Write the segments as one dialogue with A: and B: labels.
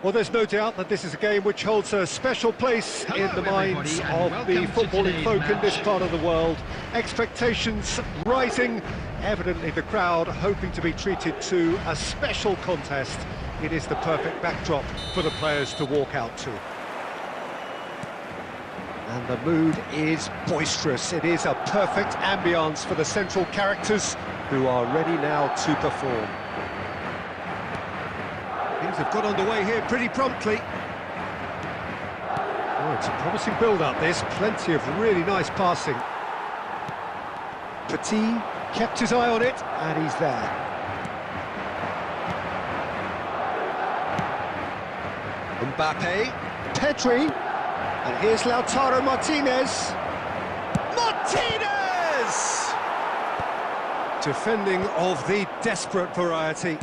A: Well, there's no doubt that this is a game which holds a special place in the minds of the footballing folk in this part of the world. Expectations rising, evidently the crowd hoping to be treated to a special contest. It is the perfect backdrop for the players to walk out to. And the mood is boisterous. It is a perfect ambience for the central characters who are ready now to perform. Things have got underway here pretty promptly. Oh, it's a promising build-up, this. Plenty of really nice passing. Petit kept his eye on it, and he's there. Mbappe, Pedri, and here's Lautaro Martinez. Martinez! Defending of the desperate variety.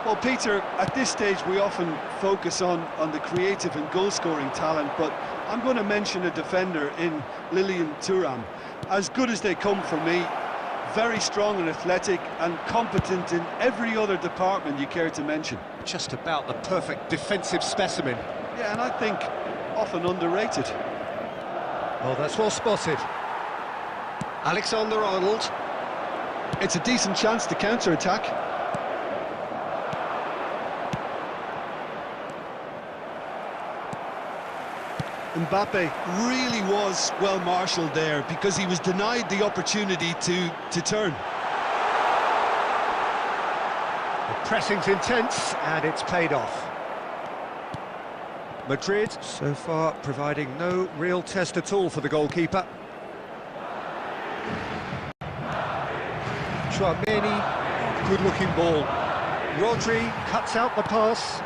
B: Well, Peter, at this stage we often focus on the creative and goal-scoring talent, but I'm going to mention a defender in Lilian Thuram. As good as they come for me, very strong and athletic and competent in every other department you care to mention.
A: Just about the perfect defensive specimen.
B: Yeah, and I think often underrated.
A: Oh, that's well spotted. Alexander-Arnold.
B: It's a decent chance to counter-attack. Mbappe really was well marshalled there because he was denied the opportunity to turn.
A: The pressing's intense and it's paid off. Madrid so far providing no real test at all for the goalkeeper. Chouameni, good-looking ball. Rodri cuts out the pass.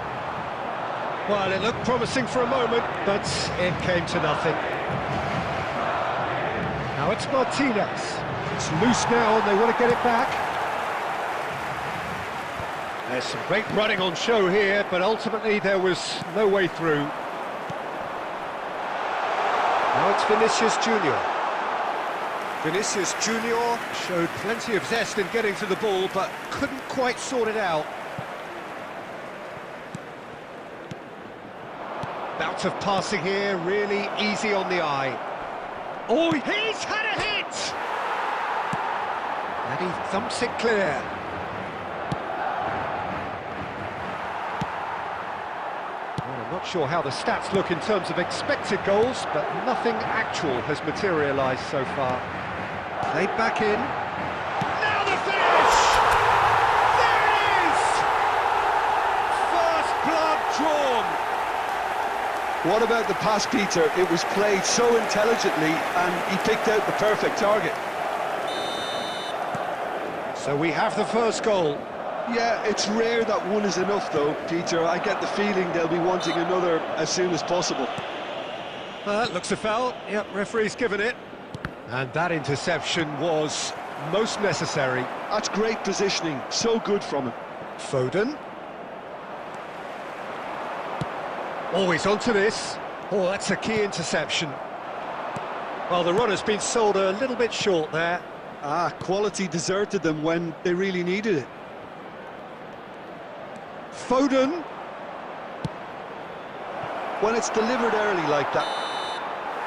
A: Well, it looked promising for a moment, but it came to nothing. Now it's Martinez. It's loose now, and they want to get it back. There's some great running on show here, but ultimately there was no way through. Now it's Vinicius Junior. Vinicius Junior showed plenty of zest in getting to the ball, but couldn't quite sort it out. Bout of passing here, really easy on the eye. Oh, he's had a hit! And he thumps it clear. Well, I'm not sure how the stats look in terms of expected goals, but nothing actual has materialised so far. Played back in. Now the finish! There it is! First blood drawn.
B: What about the pass, Peter? It was played so intelligently and he picked out the perfect target.
A: So we have the first goal.
B: Yeah, it's rare that one is enough though, Peter. I get the feeling they'll be wanting another as soon as possible.
A: That looks a foul. Yep, referee's given it. And that interception was most necessary.
B: That's great positioning, so good from him.
A: Foden. Always onto this. Oh, that's a key interception. Well, the run has been sold a little bit short there.
B: Ah, quality deserted them when they really needed it.
A: Foden.
B: When it's delivered early like that.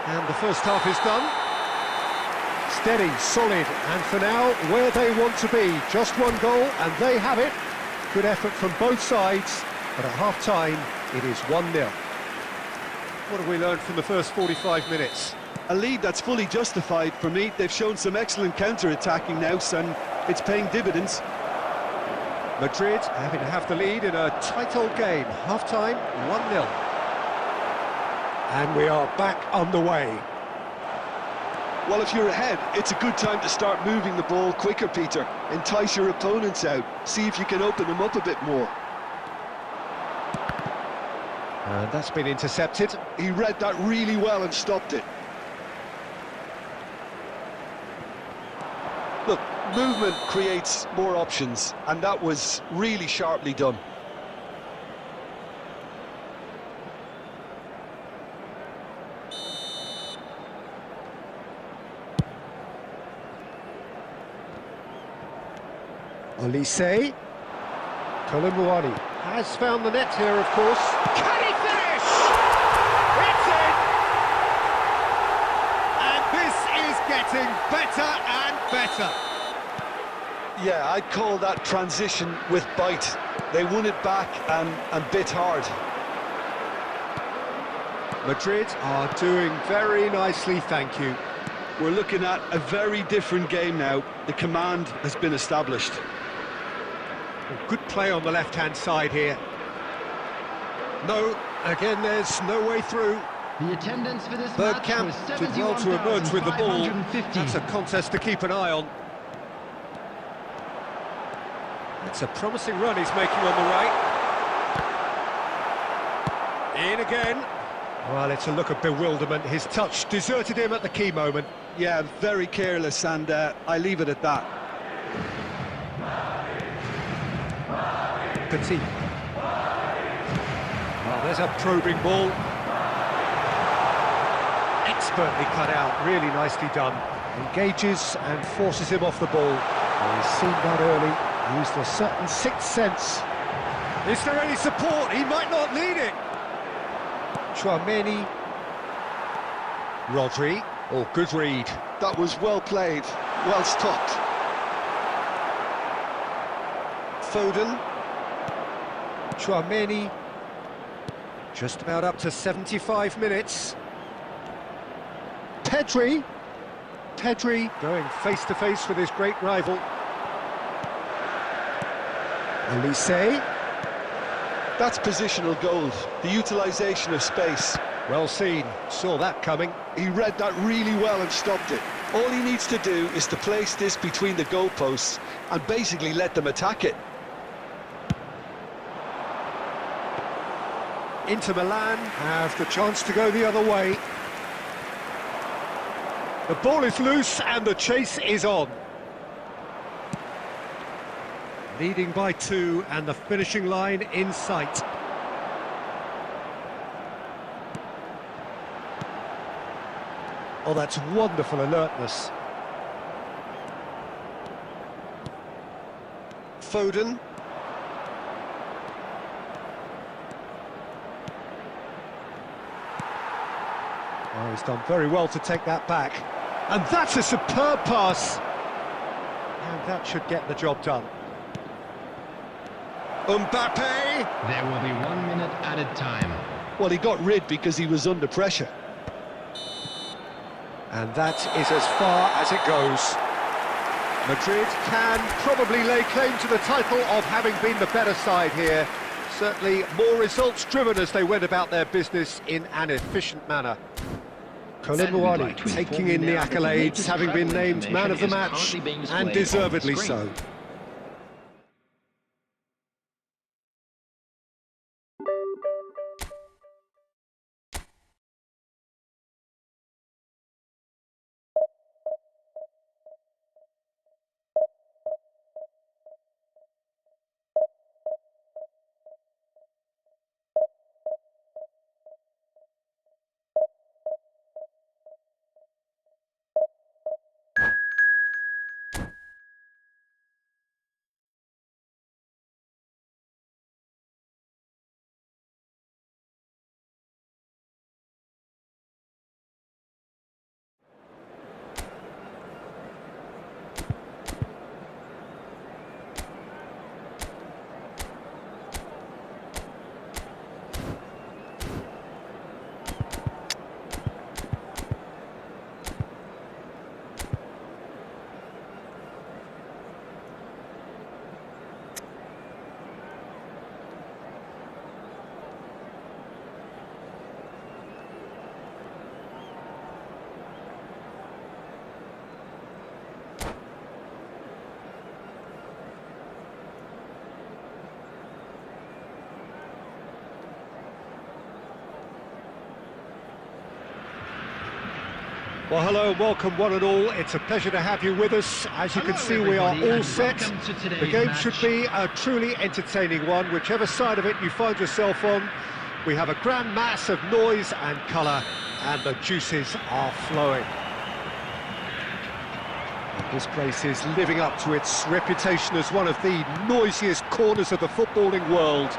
A: And the first half is done. Steady, solid, and for now, where they want to be. Just one goal, and they have it. Good effort from both sides, but at half-time, it is 1-0. What have we learned from the first 45 minutes?
B: A lead that's fully justified for me. They've shown some excellent counter-attacking now, and it's paying dividends.
A: Madrid having to have the lead in a tight old game. Half-time, 1-0. And we are back on the way.
B: Well, if you're ahead, it's a good time to start moving the ball quicker, Peter. Entice your opponents out. See if you can open them up a bit more.
A: And that's been intercepted.
B: He read that really well and stopped it. Look, movement creates more options, and that was really sharply done.
A: Olise. Koulibaly has found the net here, of course. Can he finish? It's in! And this is getting better and better.
B: Yeah, I'd call that transition with bite. They won it back and bit hard.
A: Madrid are doing very nicely, thank you.
B: We're looking at a very different game now. The command has been established.
A: Good play on the left-hand side here. No, again, there's no way through.
C: The attendance for this match was
A: Bergkamp did well to emerge with the ball.
C: 71,550.
A: That's a contest to keep an eye on. It's a promising run he's making on the right. In again. Well, it's a look of bewilderment. His touch deserted him at the key moment.
B: Yeah, very careless, and I leave it at that.
A: Petit. Well, there's a probing ball. Expertly cut out, really nicely done. Engages and forces him off the ball. Well, he's seen that early, used a certain sixth sense. Is there any support? He might not need it. Tchouaméni. Rodri. Oh, good read.
B: That was well played, well stopped. Foden.
A: Tchouaméni. Just about up to 75 minutes. Pedri going face-to-face with his great rival. Elise.
B: That's positional gold, the utilisation of space.
A: Well seen, saw that coming.
B: He read that really well and stopped it. All he needs to do is to place this between the goalposts and basically let them attack it.
A: Inter Milan have the chance to go the other way. The ball is loose and the chase is on. Leading by 2 and the finishing line in sight. Oh, that's wonderful alertness.
B: Foden.
A: Oh, he's done very well to take that back. And that's a superb pass. And that should get the job done. Mbappe!
C: There will be 1 minute added time.
B: Well, he got rid because he was under pressure.
A: And that is as far as it goes. Madrid can probably lay claim to the title of having been the better side here. Certainly more results-driven as they went about their business in an efficient manner. Koulibaly taking in the accolades, having been named man of the match, and deservedly so. Well, hello and welcome one and all. It's a pleasure to have you with us. As you can see, we are all set. The game should be a truly entertaining one, whichever side of it you find yourself on. We have a grand mass of noise and colour, and the juices are flowing. This place is living up to its reputation as one of the noisiest corners of the footballing world.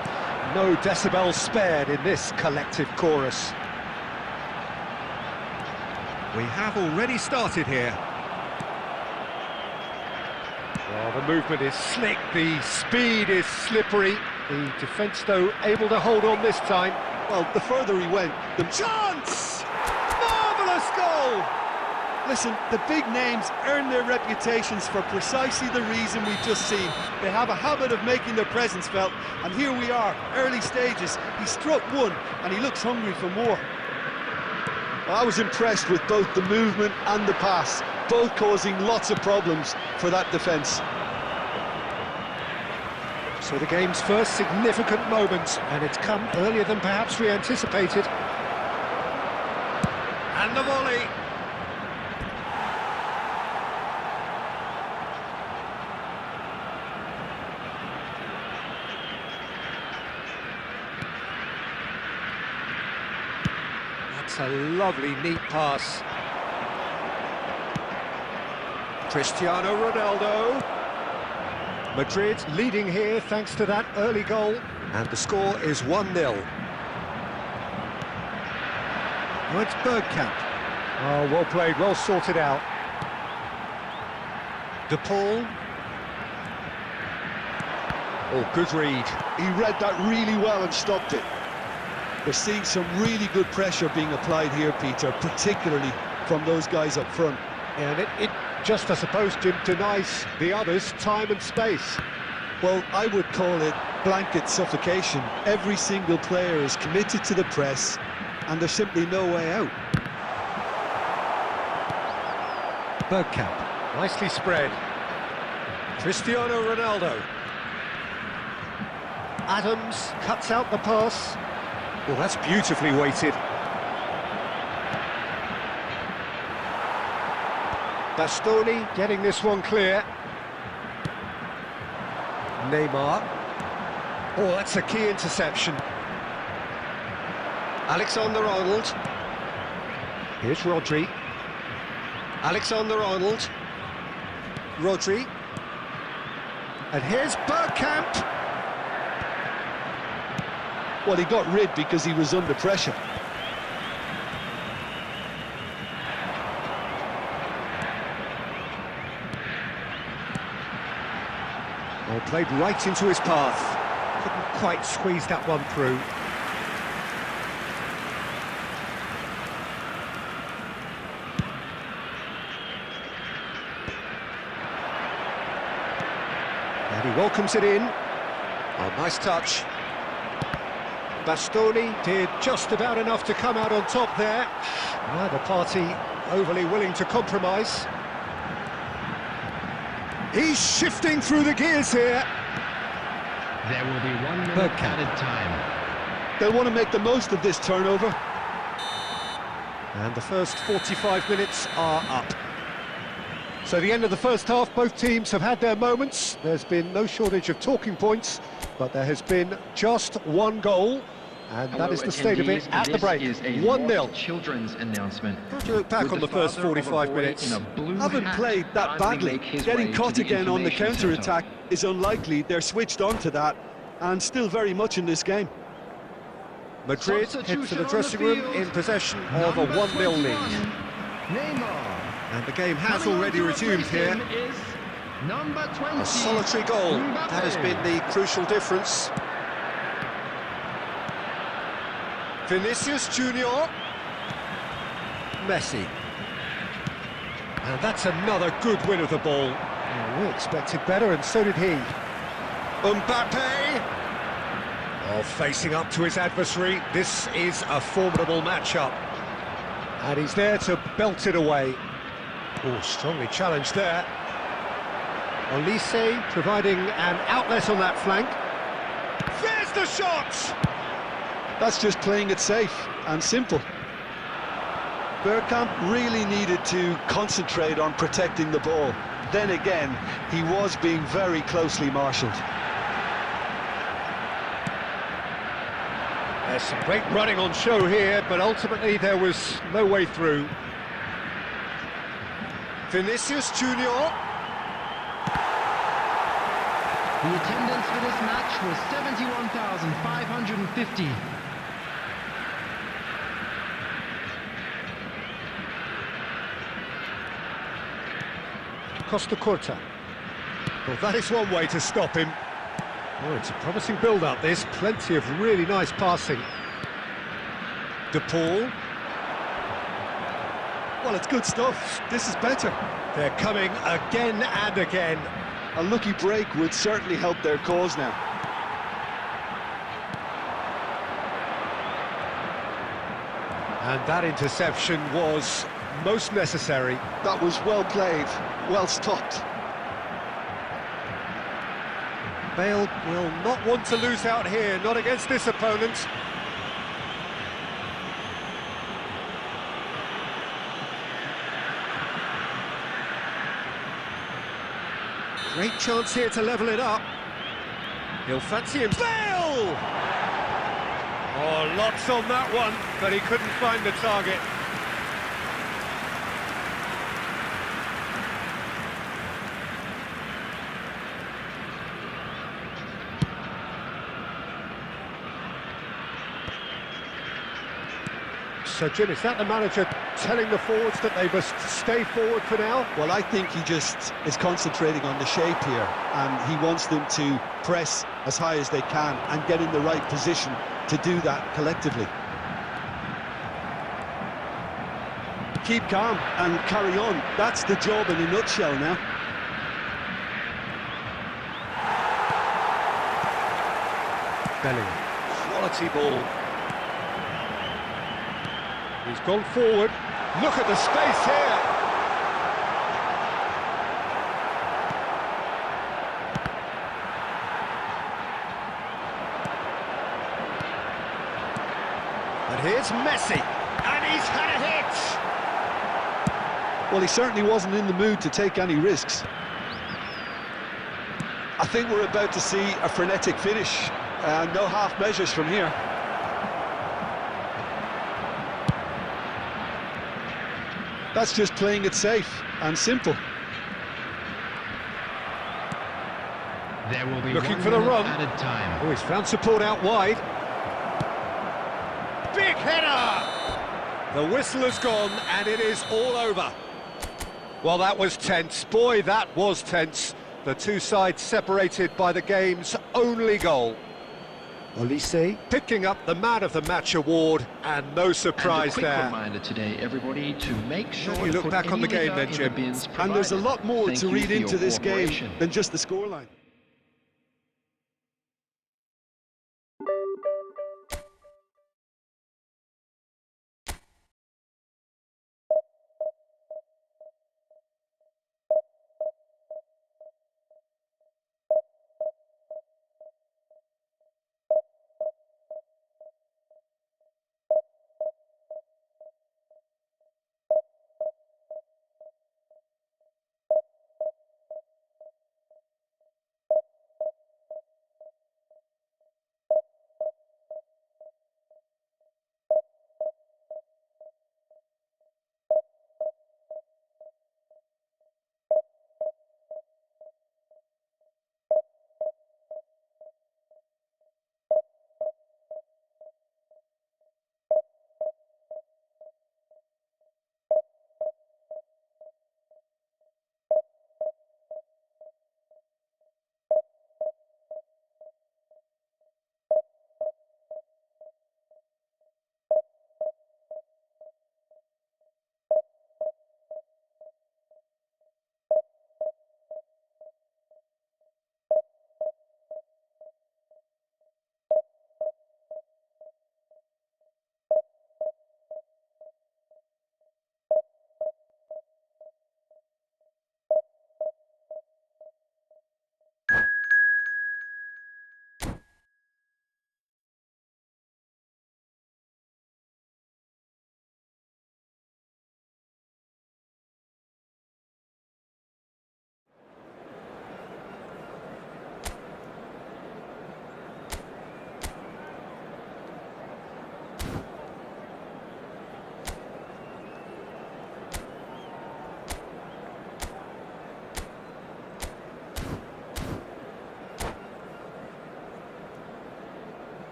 A: No decibels spared in this collective chorus. We have already started here. Well, the movement is slick, the speed is slippery. The defence, though, able to hold on this time.
B: Well, the further he went, the chance! Marvellous goal! Listen, the big names earn their reputations for precisely the reason we've just seen. They have a habit of making their presence felt, and here we are, early stages. He struck one, and he looks hungry for more. I was impressed with both the movement and the pass, both causing lots of problems for that defence.
A: So the game's first significant moment, and it's come earlier than perhaps we anticipated. And the volley. That's a lovely, neat pass. Cristiano Ronaldo. Madrid leading here thanks to that early goal, and the score is 1-0. Oh, it's Bergkamp. Oh, well played, well sorted out. De Paul. Oh, good read.
B: He read that really well and stopped it. We're seeing some really good pressure being applied here, Peter, particularly from those guys up front.
A: And it just, I suppose, Jim, denies the others time and space.
B: Well, I would call it blanket suffocation. Every single player is committed to the press, and there's simply no way out.
A: Bergkamp, nicely spread. Cristiano Ronaldo. Adams cuts out the pass. Well, that's beautifully weighted. Bastoni getting this one clear. Neymar. Oh, that's a key interception. Alexander-Arnold. Here's Rodri. Alexander-Arnold. Rodri. And here's Bergkamp.
B: Well, he got rid because he was under pressure.
A: Well, played right into his path. Couldn't quite squeeze that one through. And he welcomes it in. Oh, nice touch. Bastoni did just about enough to come out on top there. Neither party overly willing to compromise. He's shifting through the gears here.
C: There will be 1 minute added time.
B: They'll want to make the most of this turnover.
A: And the first 45 minutes are up. So the end of the first half, both teams have had their moments. There's been no shortage of talking points, but there has been just one goal, and that is the state of it at the break. 1-0.
C: Children's announcement.
A: How do you look back on the first 45 minutes?
B: Haven't played that badly. Getting caught again on the counter-attack is unlikely. They're switched on to that, and still very much in this game.
A: Madrid head to the dressing room in possession of a 1-0 lead.
C: Neymar.
A: And the game has already resumed here. A solitary goal, that has been the crucial difference. Vinicius Junior. Messi. And that's another good win of the ball. Well, we expected better, and so did he. Mbappe. Oh, facing up to his adversary. This is a formidable matchup. And he's there to belt it away. Oh, strongly challenged there. Olise providing an outlet on that flank. There's the shot!
B: That's just playing it safe and simple. Bergkamp really needed to concentrate on protecting the ball. Then again, he was being very closely marshalled.
A: There's some great running on show here, but ultimately there was no way through. Vinicius Junior.
C: The attendance for this match was 71,550.
A: Costa Curta. Well, that is one way to stop him. Oh, it's a promising build-up, this. Plenty of really nice passing. De Paul.
B: Well, it's good stuff. This is better.
A: They're coming again and again.
B: A lucky break would certainly help their cause now.
A: And that interception was most necessary.
B: That was well played, well stopped.
A: Bale will not want to lose out here, not against this opponent. Great chance here to level it up. He'll fancy him. Bale! Oh, lots on that one, but he couldn't find the target. So, Jim, is that the manager telling the forwards that they must stay forward for now?
B: Well, I think he just is concentrating on the shape here, and he wants them to press as high as they can and get in the right position to do that collectively. Keep calm and carry on. That's the job in a nutshell now.
A: Bellingham. Quality ball. He's gone forward. Look at the space here. And here's Messi. And he's had a hit.
B: Well, he certainly wasn't in the mood to take any risks. I think we're about to see a frenetic finish. No half measures from here. That's just playing it safe and simple.
C: There will be
A: looking for the run.
C: Added time.
A: Oh, he's found support out wide. Big header! The whistle has gone and it is all over. Well, that was tense. Boy, that was tense. The two sides separated by the game's only goal. Olise picking up the Man of the Match award, and no surprise
C: and a quick
A: there.
C: Reminder today, everybody, to make sure
A: You look back on the game then, Jim.
B: And there's a lot more to read into this game than just the scoreline.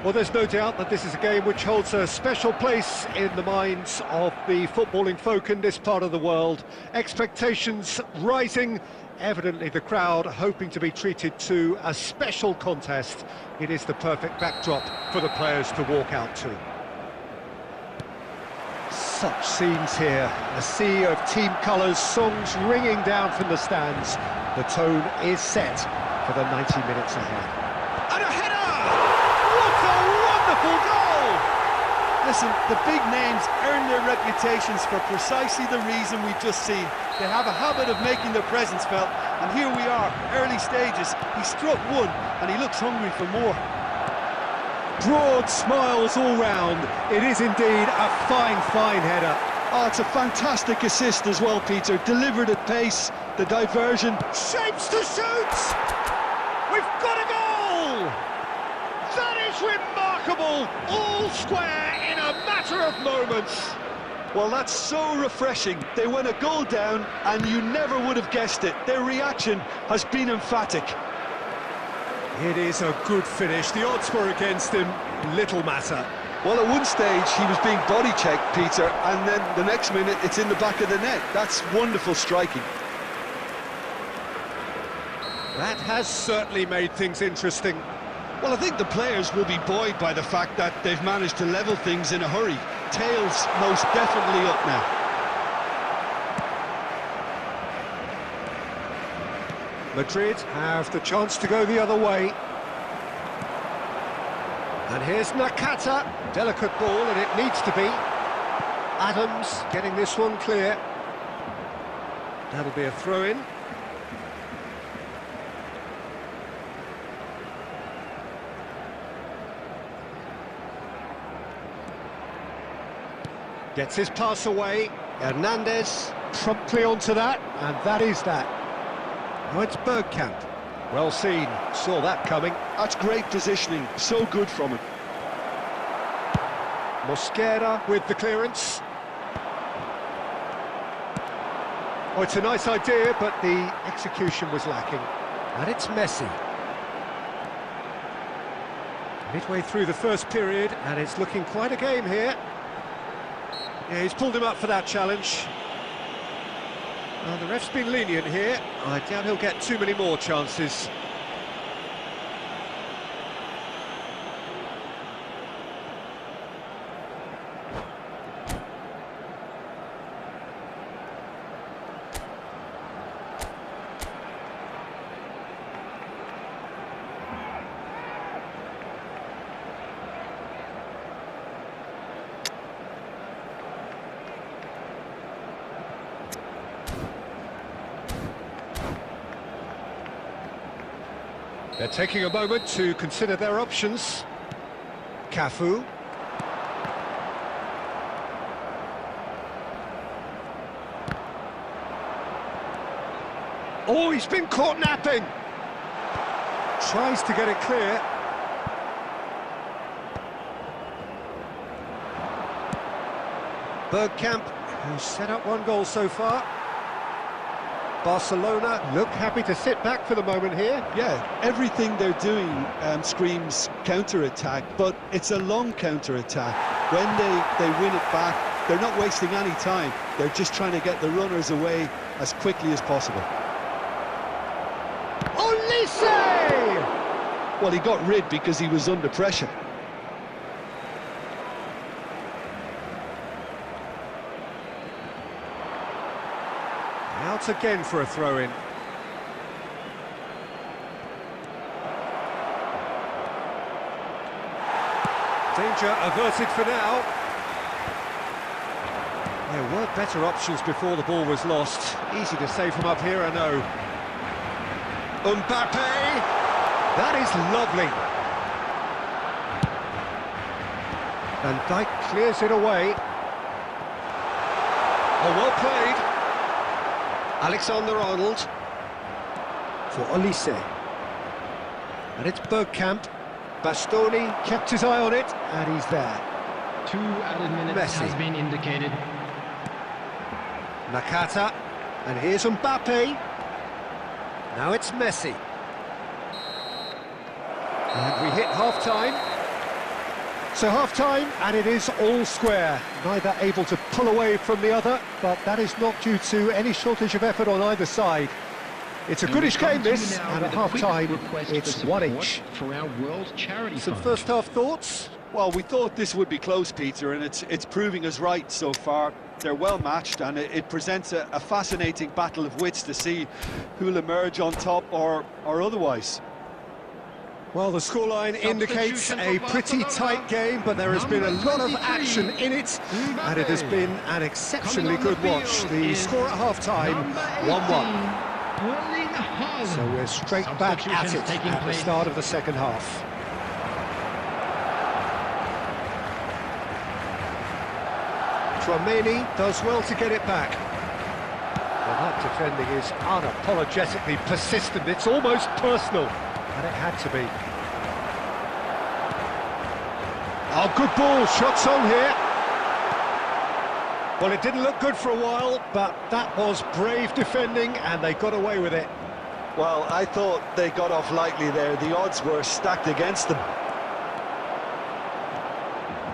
A: Well, there's no doubt that this is a game which holds a special place in the minds of the footballing folk in this part of the world. Expectations rising, evidently the crowd hoping to be treated to a special contest. It is the perfect backdrop for the players to walk out to. Such scenes here, a sea of team colours, songs ringing down from the stands. The tone is set for the 90 minutes ahead.
B: And a header! What a wonderful goal! Listen, the big names earn their reputations for precisely the reason we've just seen. They have a habit of making their presence felt, and here we are, early stages. He struck one, and he looks hungry for more.
A: Broad smiles all round. It is indeed a fine, fine header.
B: Oh, it's a fantastic assist as well, Peter. Delivered at pace, the diversion.
A: Shapes to shoot! We've got a goal! That is remarkable! All square in a matter of moments.
B: Well, that's so refreshing. They went a goal down, and you never would have guessed it. Their reaction has been emphatic.
A: It is a good finish. The odds were against him. Little matter.
B: Well, at one stage, he was being body-checked, Peter, and then the next minute, it's in the back of the net. That's wonderful striking.
A: That has certainly made things interesting.
B: Well, I think the players will be buoyed by the fact that they've managed to level things in a hurry. Tails most definitely up now.
A: Madrid have the chance to go the other way. And here's Nakata. Delicate ball, and it needs to be. Adams getting this one clear. That'll be a throw-in. Gets his pass away. Hernandez promptly onto that, and that is that. Now it's Bergkamp. Well seen, saw that coming.
B: That's great positioning, so good from him.
A: Mosquera with the clearance. Oh, it's a nice idea, but the execution was lacking. And it's Messi. Midway through the first period, and it's looking quite a game here. Yeah, he's pulled him up for that challenge. The ref's been lenient here. I doubt he'll get too many more chances. They're taking a moment to consider their options. Cafu. Oh, he's been caught napping. Tries to get it clear. Bergkamp, who's set up one goal so far. Barcelona look happy to sit back for the moment here.
B: Yeah, everything they're doing screams counter-attack, but it's a long counter-attack. When they win it back, they're not wasting any time. They're just trying to get the runners away as quickly as possible.
A: Olise!
B: Well, he got rid because he was under pressure.
A: Out again for a throw-in. Danger averted for now. There were better options before the ball was lost. Easy to say from up here, I know. Mbappe! That is lovely. Van Dijk clears it away. Oh, well played. Alexander-Arnold for Olise. And it's Bergkamp. Bastoni kept his eye on it, and he's there.
C: 2 added minutes
A: Messi
C: has been indicated.
A: Nakata, and here's Mbappe. Now it's Messi. And we hit half-time. So half-time, and it is all square. Neither able to pull away from the other, but that is not due to any shortage of effort on either side. It's a goodish game, this, and at half-time, it's one each.
C: For our World Charity
A: Some
C: Fund.
A: first-half thoughts?
B: Well, we thought this would be close, Peter, and it's proving us right so far. They're well matched, and it presents a fascinating battle of wits to see who'll emerge on top or otherwise.
A: Well, the scoreline indicates a pretty tight game, but there has been a lot of action in it, and it has been an exceptionally good watch. The score at half-time, 1-1. So we're straight back at it at the start of the second half. Tchouaméni does well to get it back. Well, that defending is unapologetically persistent. It's almost personal, and it had to be. Oh, good ball, shots on here. Well, it didn't look good for a while, but that was brave defending, and they got away with it.
B: Well, I thought they got off lightly there. The odds were stacked against them.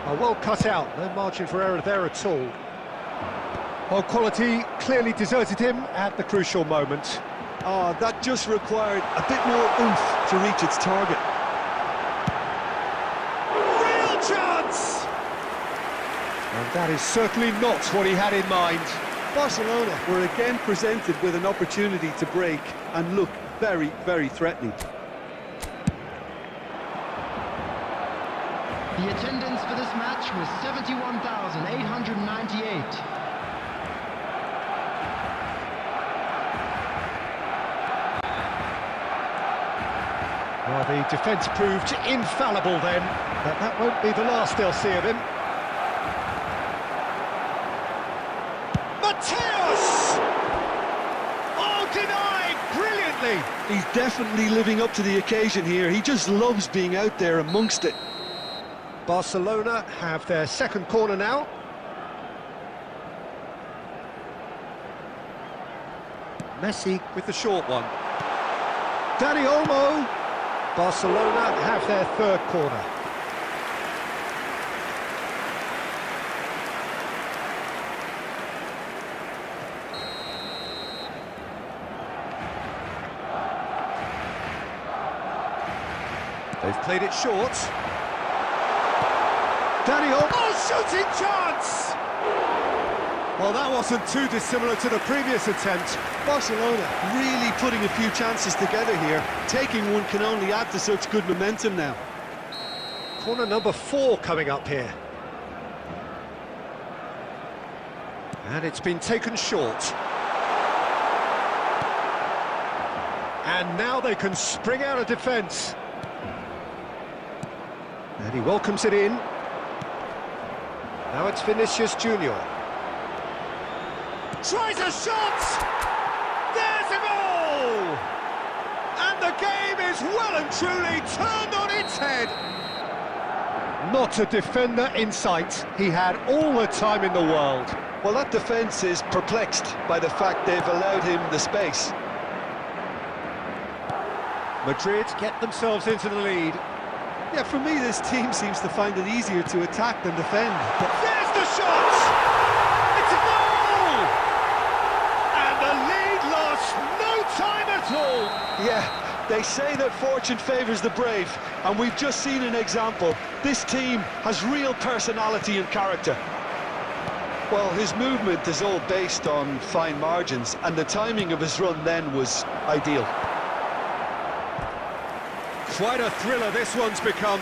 A: Oh, well cut out, no margin for error there at all. Well, quality clearly deserted him at the crucial moment.
B: Oh, that just required a bit more oomph to reach its target.
A: Real chance! And that is certainly not what he had in mind.
B: Barcelona were again presented with an opportunity to break and look very, very threatening.
C: The attendance for this match was 71,898.
A: Well, the defence proved infallible then, but that won't be the last they'll see of him. Mateus! Oh, denied brilliantly!
B: He's definitely living up to the occasion here. He just loves being out there amongst it.
A: Barcelona have their second corner now. Messi with the short one. Dani Olmo. Barcelona have their third corner. They've played it short. Dani Olmo. Oh, shooting chance! Well, that wasn't too dissimilar to the previous attempt.
B: Barcelona really putting a few chances together here. Taking one can only add to such good momentum now.
A: Corner number 4 coming up here. And it's been taken short. And now they can spring out of defence. And he welcomes it in. Now it's Vinicius Junior. Tries a shot! There's a goal! And the game is well and truly turned on its head. Not a defender in sight. He had all the time in the world.
B: Well, that defence is perplexed by the fact they've allowed him the space.
A: Madrid get themselves into the lead.
B: Yeah, for me, this team seems to find it easier to attack than defend.
A: But there's the shot! It's a goal! And the lead lost no time at all.
B: Yeah, they say that fortune favours the brave, and we've just seen an example. This team has real personality and character. Well, his movement is all based on fine margins, and the timing of his run then was ideal.
A: Quite a thriller this one's become.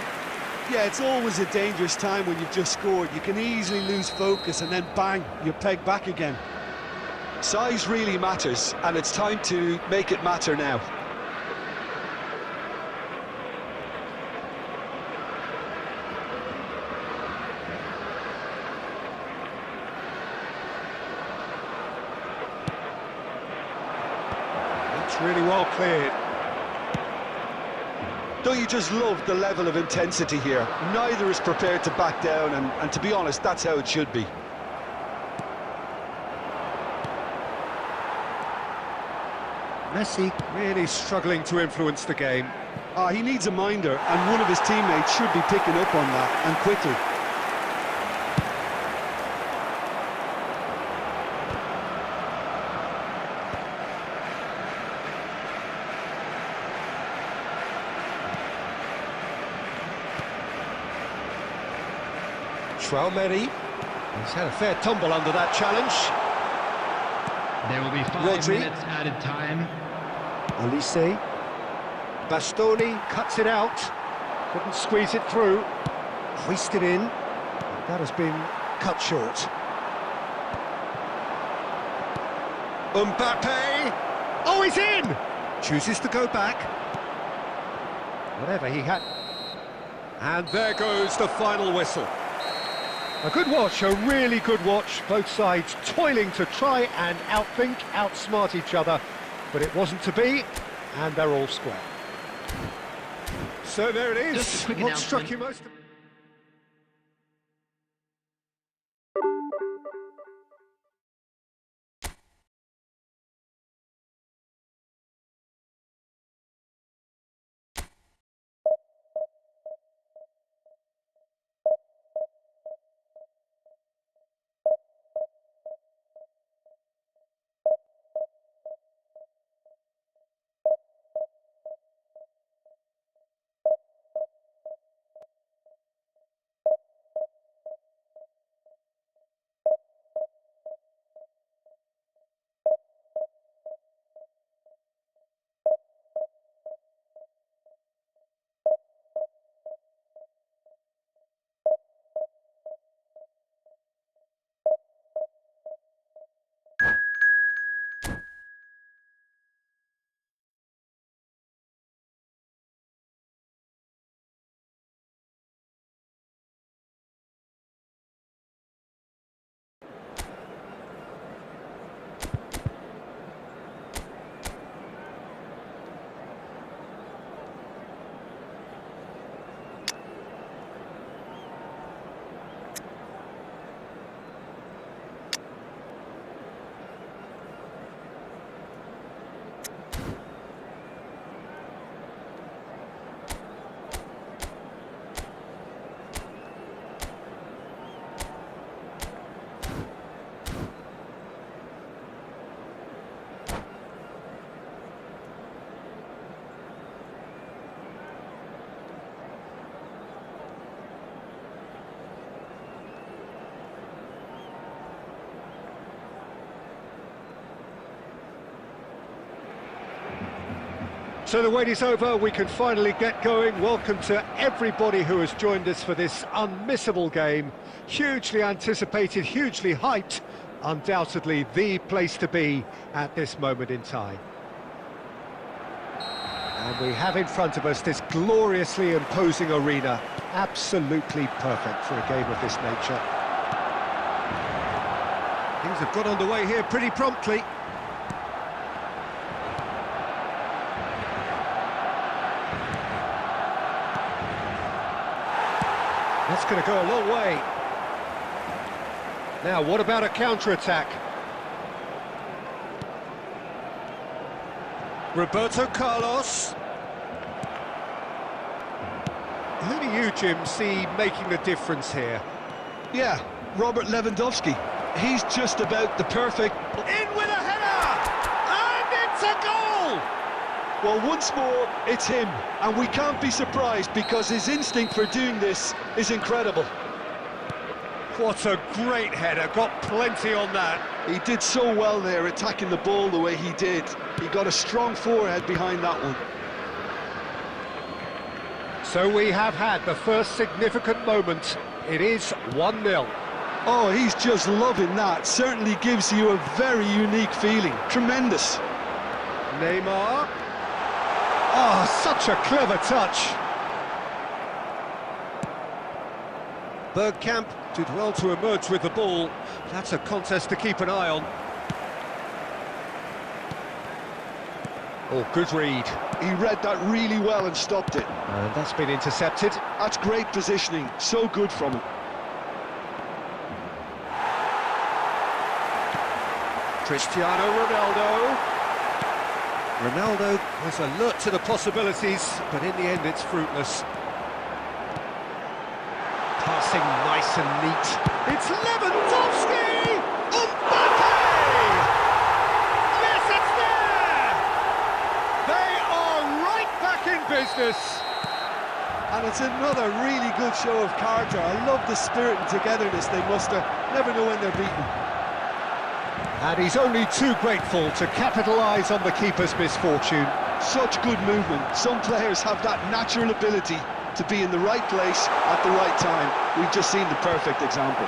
B: Yeah, it's always a dangerous time when you've just scored. You can easily lose focus and then bang, you're pegged back again. Size really matters, and it's time to make it matter now.
A: That's really well cleared.
B: Don't you just love the level of intensity here? Neither is prepared to back down, and to be honest, that's how it should be.
A: Messi really struggling to influence the game.
B: He needs a minder, and one of his teammates should be picking up on that, and quickly.
A: Traoré. He's had a fair tumble under that challenge.
C: There will be 5 minutes added time.
A: Olise. Bastoni cuts it out. Couldn't squeeze it through. Hoisted in. That has been cut short. Mbappe. Oh, he's in! Chooses to go back. Whatever he had. And there goes the final whistle. A good watch, a really good watch. Both sides toiling to try and outthink, outsmart each other. But it wasn't to be, and they're all square. So there it is. What struck you most? So the wait is over, we can finally get going. Welcome to everybody who has joined us for this unmissable game. Hugely anticipated, hugely hyped, undoubtedly the place to be at this moment in time. And we have in front of us this gloriously imposing arena, absolutely perfect for a game of this nature. Things have got underway here pretty promptly. That's going to go a long way. Now, what about a counter-attack? Roberto Carlos. Who do you, Jim, see making the difference here?
B: Yeah, Robert Lewandowski. He's just about the perfect...
A: In with a header! And it's a goal!
B: Well, once more, it's him. And we can't be surprised because his instinct for doing this is incredible.
A: What a great header, got plenty on that.
B: He did so well there, attacking the ball the way he did. He got a strong forehead behind that one.
A: So we have had the first significant moment. It is 1-0.
B: Oh, he's just loving that. Certainly gives you a very unique feeling. Tremendous.
A: Neymar. Oh, such a clever touch. Bergkamp did well to emerge with the ball. That's a contest to keep an eye on. Oh, good read.
B: He read that really well and stopped it.
A: And that's been intercepted.
B: That's great positioning. So good from him.
A: Cristiano Ronaldo. Ronaldo is alert to the possibilities, but in the end it's fruitless. Passing nice and neat. It's Lewandowski! Mbappe! Yes, it's there! They are right back in business.
B: And it's another really good show of character. I love the spirit and togetherness they muster. Never know when they're beaten.
A: And he's only too grateful to capitalise on the keeper's misfortune.
B: Such good movement. Some players have that natural ability to be in the right place at the right time. We've just seen the perfect example.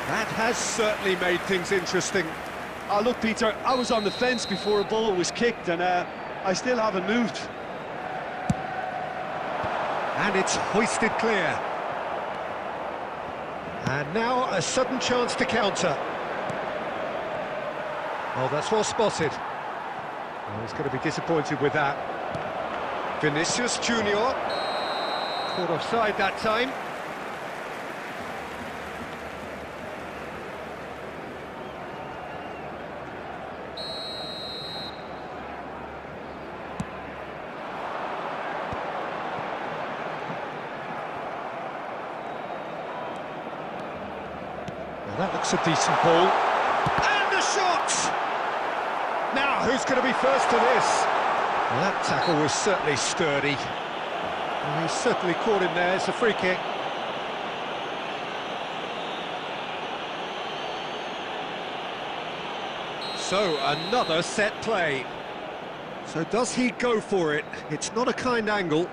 A: That has certainly made things interesting.
B: Oh, look, Peter, I was on the fence before a ball was kicked, and I still haven't moved.
A: And it's hoisted clear. And now a sudden chance to counter. Oh, that's well spotted. Oh, he's going to be disappointed with that. Vinicius Junior. Caught offside that time. That looks a decent ball. And a shot! Now, who's going to be first to this? Well, that tackle was certainly sturdy. Well, he's certainly caught him there. It's a free kick. So, another set play. So does he go for it? It's not a kind angle.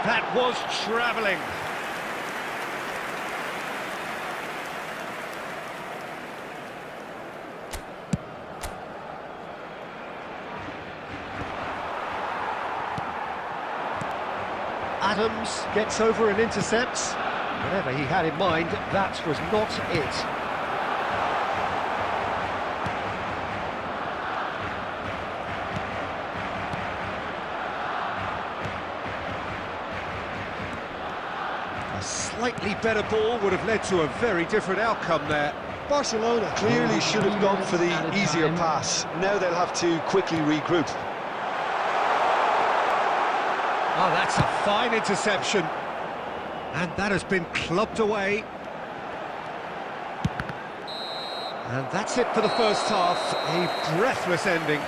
A: That was travelling. Adams gets over and intercepts. Whatever he had in mind, that was not it. Slightly better ball would have led to a very different outcome there.
B: Barcelona clearly should have gone for the easier pass. Now they'll have to quickly regroup.
A: Oh, that's a fine interception. And that has been clubbed away. And that's it for the first half. A breathless ending.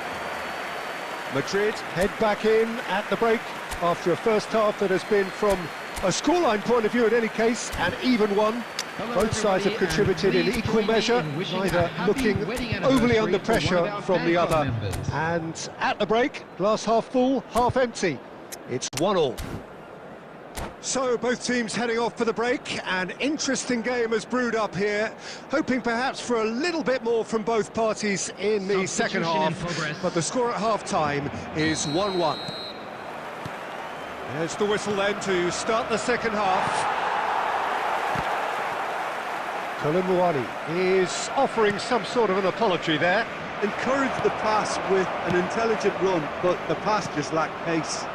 A: Madrid head back in at the break after a first half that has been, from a scoreline point of view in any case, an even one. Both sides have contributed in equal measure, neither looking overly under pressure from the other. And at the break, glass half full, half empty. It's 1-1. So both teams heading off for the break. An interesting game has brewed up here, hoping perhaps for a little bit more from both parties in the second half. But the score at half-time is 1-1. There's the whistle then to start the second half. Colomboani is offering some sort of an apology there.
B: Encouraged the pass with an intelligent run, but the pass just lacked pace.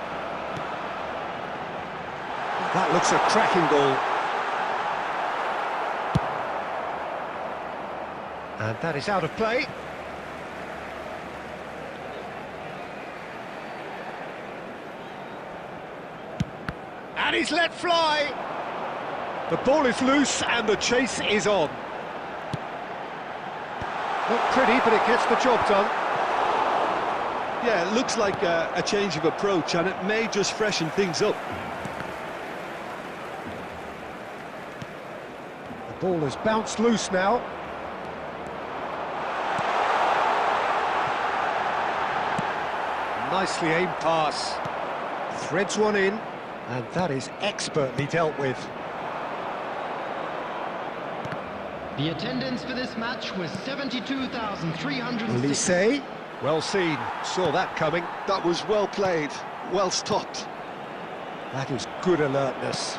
A: That looks a cracking ball. And that is out of play. And he's let fly. The ball is loose and the chase is on. Not pretty, but it gets the job done.
B: Yeah, it looks like a change of approach, and it may just freshen things up.
A: The ball has bounced loose now. Nicely aimed pass. Threads one in, and that is expertly dealt with.
C: The attendance for this match was 72,300.
A: Olise, well seen, saw that coming.
B: That was well played, well stopped.
A: That is good alertness.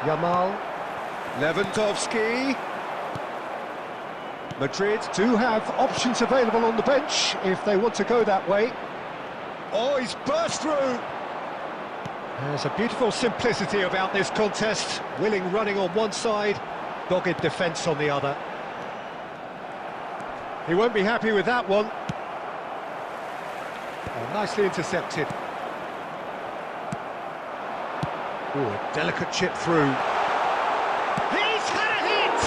A: Yamal, Lewandowski. Madrid do have options available on the bench if they want to go that way. Oh, he's burst through. There's a beautiful simplicity about this contest. Willing running on one side, dogged defence on the other. He won't be happy with that one. Oh, nicely intercepted. Ooh, a delicate chip through. He's had a hit!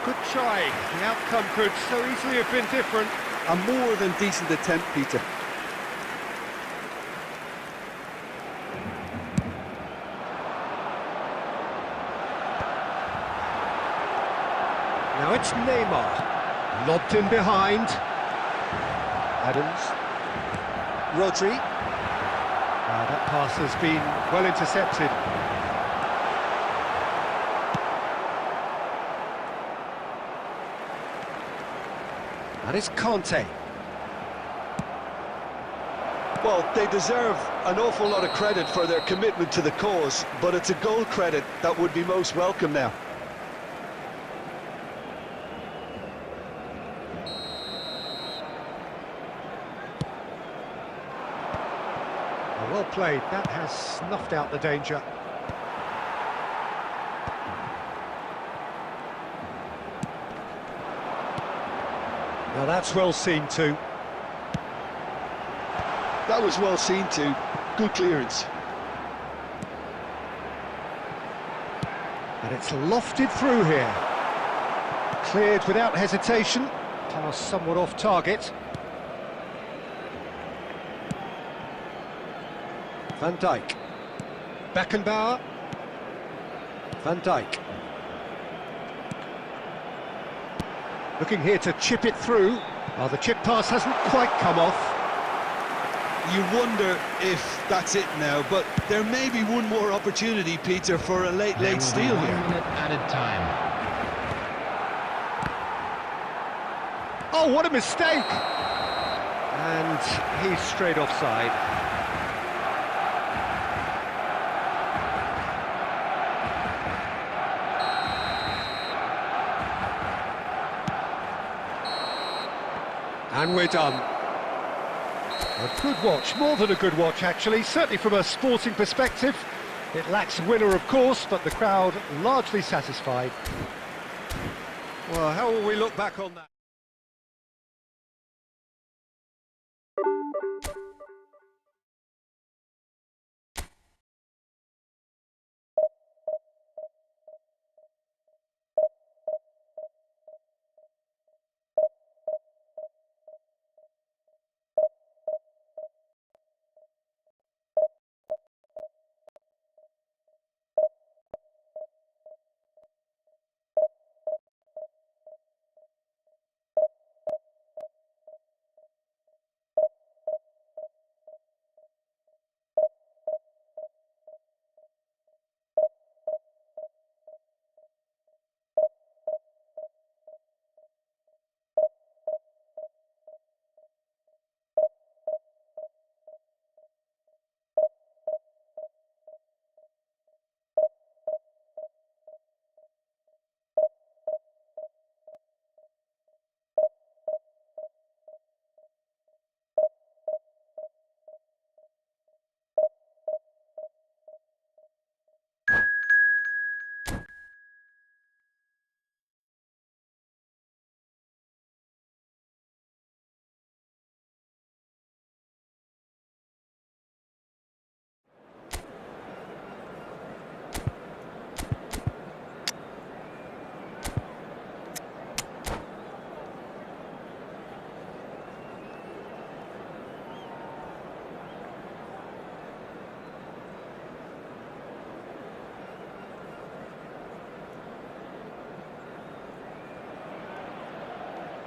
A: Good try. The outcome could so easily have been different.
B: A more than decent attempt, Peter.
A: Now it's Neymar. Lobbed in behind. Adams. Rodri. That pass has been well intercepted. And it's Conte.
B: Well, they deserve an awful lot of credit for their commitment to the cause, but it's a goal credit that would be most welcome now.
A: Well played, that has snuffed out the danger. Now that's well seen too.
B: That was well seen too. Good clearance.
A: And it's lofted through here. Cleared without hesitation. Pass somewhat off target. Van Dijk. Beckenbauer. Van Dijk. Looking here to chip it through. Oh, the chip pass hasn't quite come off.
B: You wonder if that's it now, but there may be one more opportunity, Peter, for a late steal here.
C: 1 minute added time.
A: Oh, what a mistake! And he's straight offside. And we're done. A good watch, more than a good watch actually, certainly from a sporting perspective. It lacks a winner of course, but the crowd largely satisfied. Well, how will we look back on that?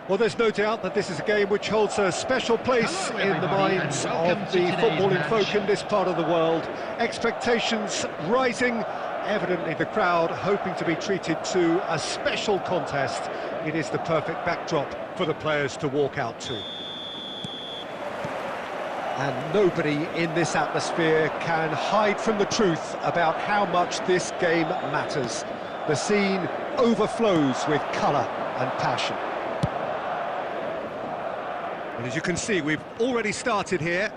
A: Well, there's no doubt that this is a game which holds a special place in the minds of the footballing folk in this part of the world. Expectations rising, evidently the crowd hoping to be treated to a special contest. It is the perfect backdrop for the players to walk out to. And nobody in this atmosphere can hide from the truth about how much this game matters. The scene overflows with colour and passion. And as you can see, we've already started here.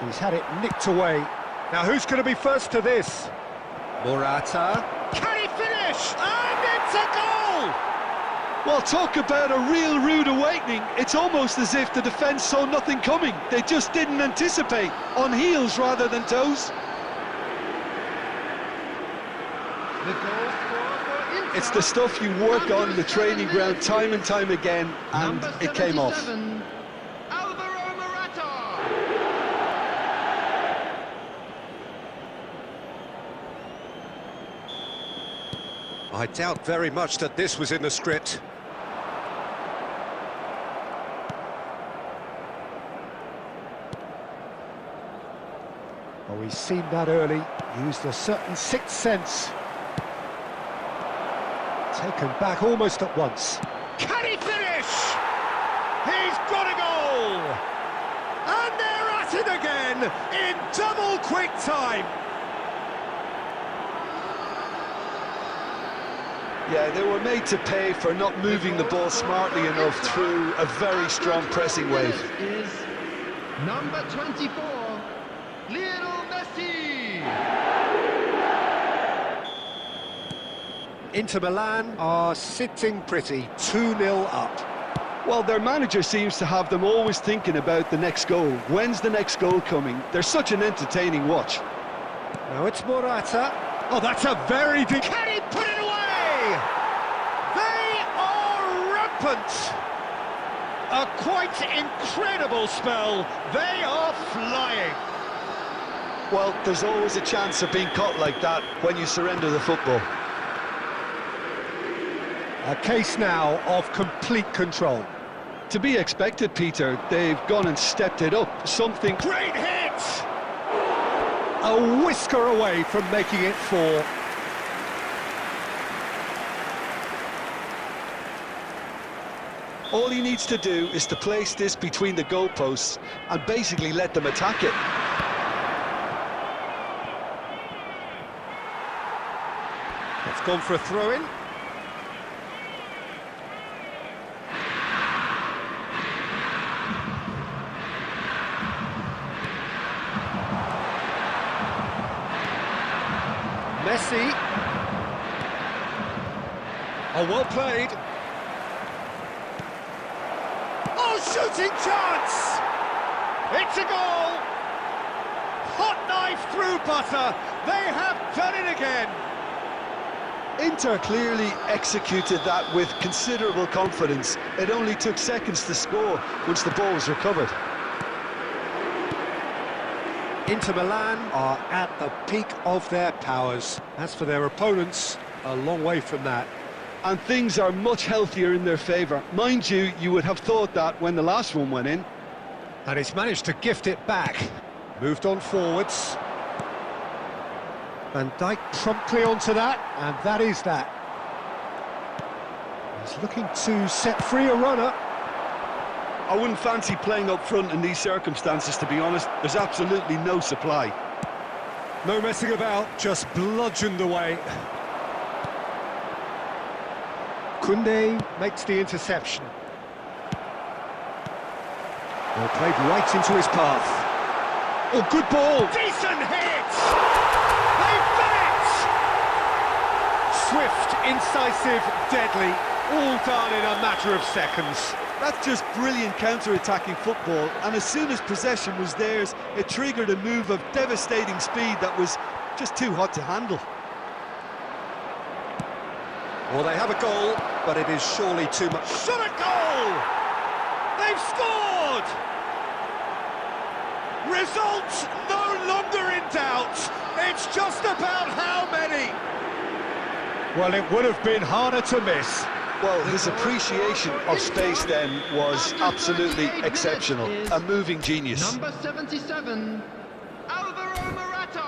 A: He's had it nicked away. Now who's going to be first to this? Morata. Can he finish? And it's a goal!
B: Well, talk about a real rude awakening. It's almost as if the defence saw nothing coming. They just didn't anticipate, on heels rather than toes. It's the stuff you work on the training ground time and time again, and it came off.
A: I doubt very much that this was in the script. Oh, he's seen that early, used a certain sixth sense. Taken back almost at once. Can he finish? He's got a goal! And they're at it again in double quick time.
B: Yeah, they were made to pay for not moving the ball smartly enough through a very strong pressing wave.
C: Is number 24, Lionel Messi.
A: Inter Milan are sitting pretty, 2-0 up.
B: Well, their manager seems to have them always thinking about the next goal. When's the next goal coming? They're such an entertaining watch.
A: Now it's Morata. Oh, that's a very deep... Can he put it away? They are rampant. A quite incredible spell. They are flying.
B: Well, there's always a chance of being caught like that when you surrender the football.
A: A case now of complete control.
B: To be expected, Peter. They've gone and stepped it up. Something...
A: Great hit! A whisker away from making it 4.
B: All he needs to do is to place this between the goalposts and basically let them attack it.
A: It's gone for a throw-in. Messi. Oh, well played. Oh, shooting chance! It's a goal! Hot knife through butter. They have done it again.
B: Inter clearly executed that with considerable confidence. It only took seconds to score once the ball was recovered.
A: Inter Milan are at the peak of their powers. As for their opponents, a long way from that.
B: And things are much healthier in their favour. Mind you, you would have thought that when the last one went in.
A: And he's managed to gift it back. Moved on forwards. Van Dijk promptly onto that, and that is that. He's looking to set free a runner.
B: I wouldn't fancy playing up front in these circumstances, to be honest. There's absolutely no supply.
A: No messing about, just bludgeoned away. Koundé makes the interception. Well, played right into his path. Oh, good ball! Decent hit! They've done it! Swift, incisive, deadly, all done in a matter of seconds.
B: That's just brilliant counter-attacking football, and as soon as possession was theirs, it triggered a move of devastating speed that was just too hot to handle.
A: Well, they have a goal, but it is surely too much. Shot a goal! They've scored! Results no longer in doubt. It's just about how many. Well, it would have been harder to miss.
B: Well, his appreciation of space then was absolutely exceptional. A moving genius.
C: Number 77, Alvaro Morata.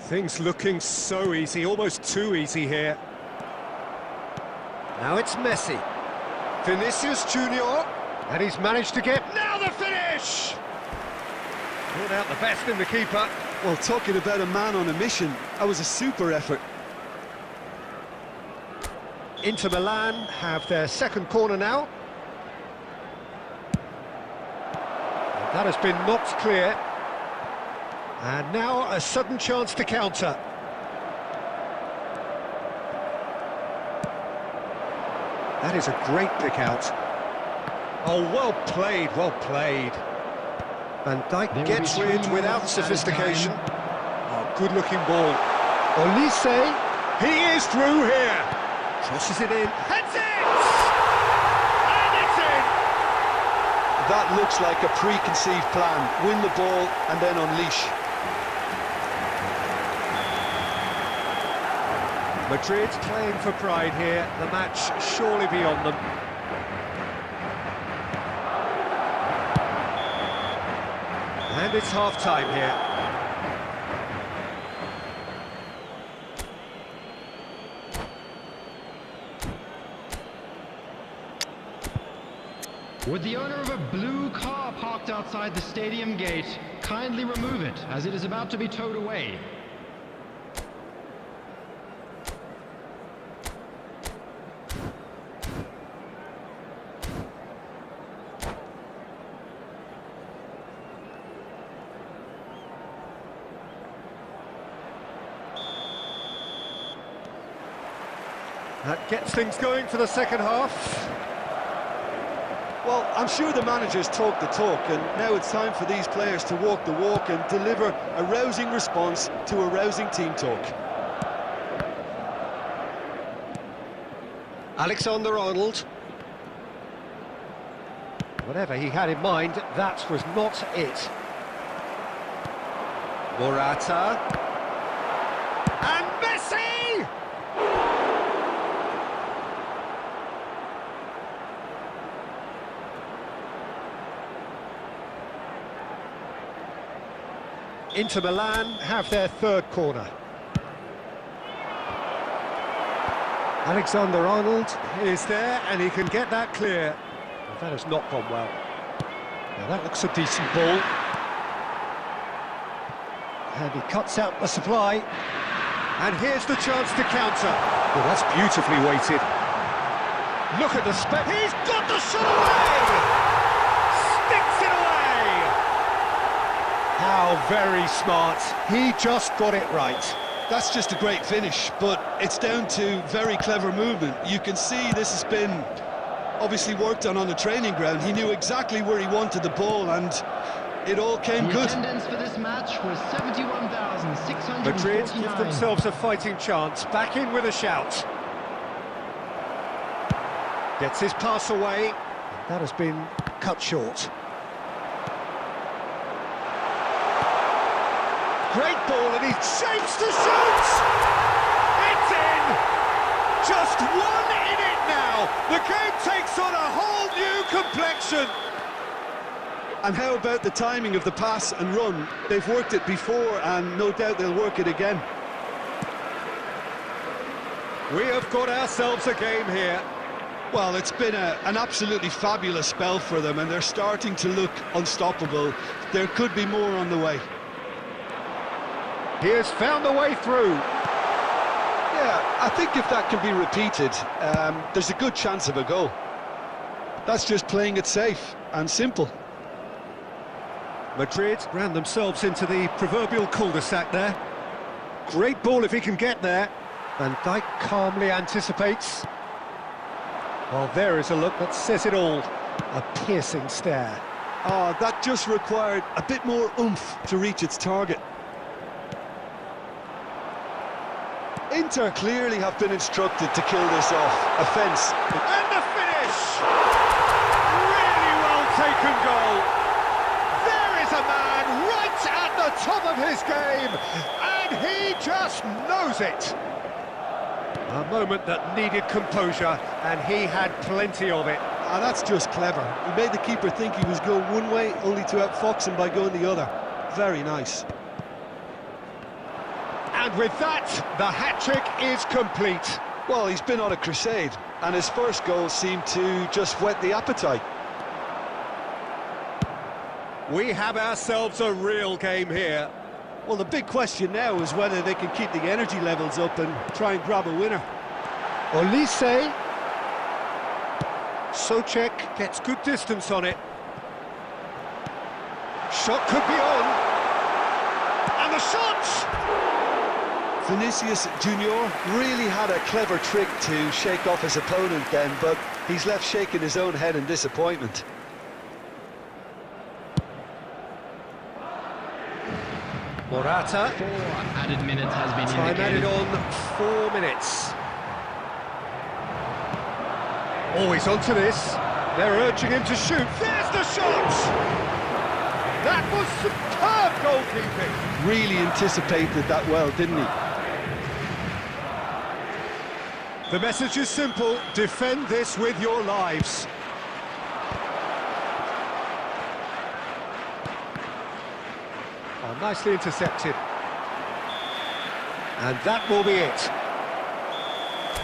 A: Things looking so easy, almost too easy here. Now it's Messi. Vinicius Junior. And he's managed to get... Now the finish! Pulled out the best in the keeper.
B: Well, talking about a man on a mission, that was a super effort.
A: Inter Milan have their second corner now. That has been knocked clear. And now a sudden chance to counter. That is a great pick out. Oh, well played, well played. Van Dijk gets rid without sophistication. Oh, good-looking ball. Olise, he is through here. Crosses it in. Heads it! And it's in!
B: That looks like a preconceived plan. Win the ball and then unleash.
A: Madrid playing for pride here. The match surely beyond them. And it's half-time here.
C: Would the owner of a blue car parked outside the stadium gate kindly remove it, as it is about to be towed away?
A: That gets things going for the second half.
B: Well, I'm sure the managers talk the talk, and now it's time for these players to walk the walk and deliver a rousing response to a rousing team talk.
A: Alexander-Arnold. Whatever he had in mind, that was not it. Morata. And Messi! Inter Milan have their third corner. Alexander-Arnold is there, and he can get that clear. Well, that has not gone well. Now that looks a decent ball. And he cuts out the supply. And here's the chance to counter. Well, that's beautifully weighted. Look at the spec. He's got the shot away! Sticks it away! How very smart. He just got it right.
B: That's just a great finish, but it's down to very clever movement. You can see this has been obviously worked on the training ground. He knew exactly where he wanted the ball, and it all came good.
C: The attendance for this match was 71,649.
A: Madrid give themselves a fighting chance. Back in with a shout. Gets his pass away. That has been cut short. Great ball, and he shapes to shoot! It's in! Just one in it now! The game takes on a whole new complexion!
B: And how about the timing of the pass and run? They've worked it before, and no doubt they'll work it again.
A: We have got ourselves a game here.
B: Well, it's been an absolutely fabulous spell for them, and they're starting to look unstoppable. There could be more on the way.
A: He has found the way through.
B: Yeah, I think if that can be repeated, there's a good chance of a goal. That's just playing it safe and simple.
A: Madrid ran themselves into the proverbial cul-de-sac there. Great ball if he can get there. Van Dijk calmly anticipates. Well, there is a look that says it all. A piercing stare.
B: Oh, that just required a bit more oomph to reach its target. Inter clearly have been instructed to kill this off. Offence.
A: And the finish! Really well taken goal. There is a man right at the top of his game, and he just knows it. A moment that needed composure, and he had plenty of it.
B: And that's just clever. He made the keeper think he was going one way, only to outfox him by going the other. Very nice.
A: And with that, the hat-trick is complete.
B: Well, he's been on a crusade, and his first goal seemed to just whet the appetite.
A: We have ourselves a real game here.
B: Well, the big question now is whether they can keep the energy levels up and try and grab a winner.
A: Olise. Souček gets good distance on it. shot could be on. And the shot!
B: Vinicius Junior really had a clever trick to shake off his opponent then, but he's left shaking his own head in disappointment.
A: Morata.
C: 4 added minutes has been
A: Time added
C: indicated.
A: on, 4 minutes. Always onto this. They're urging him to shoot. There's the shot! That was superb goalkeeping.
B: Really anticipated that well, didn't he?
A: The message is simple: defend this with your lives. Oh, nicely intercepted. And that will be it.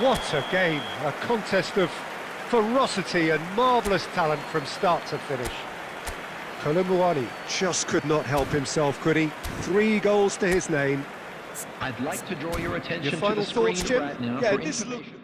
A: What a game, a contest of ferocity and marvellous talent from start to finish. Kolomuani just could not help himself, could he? 3 goals to his name.
C: I'd like to draw your attention
A: Your final
C: to the screen
A: thoughts, Jim?
C: right now
B: Yeah,
C: for
B: this
C: information.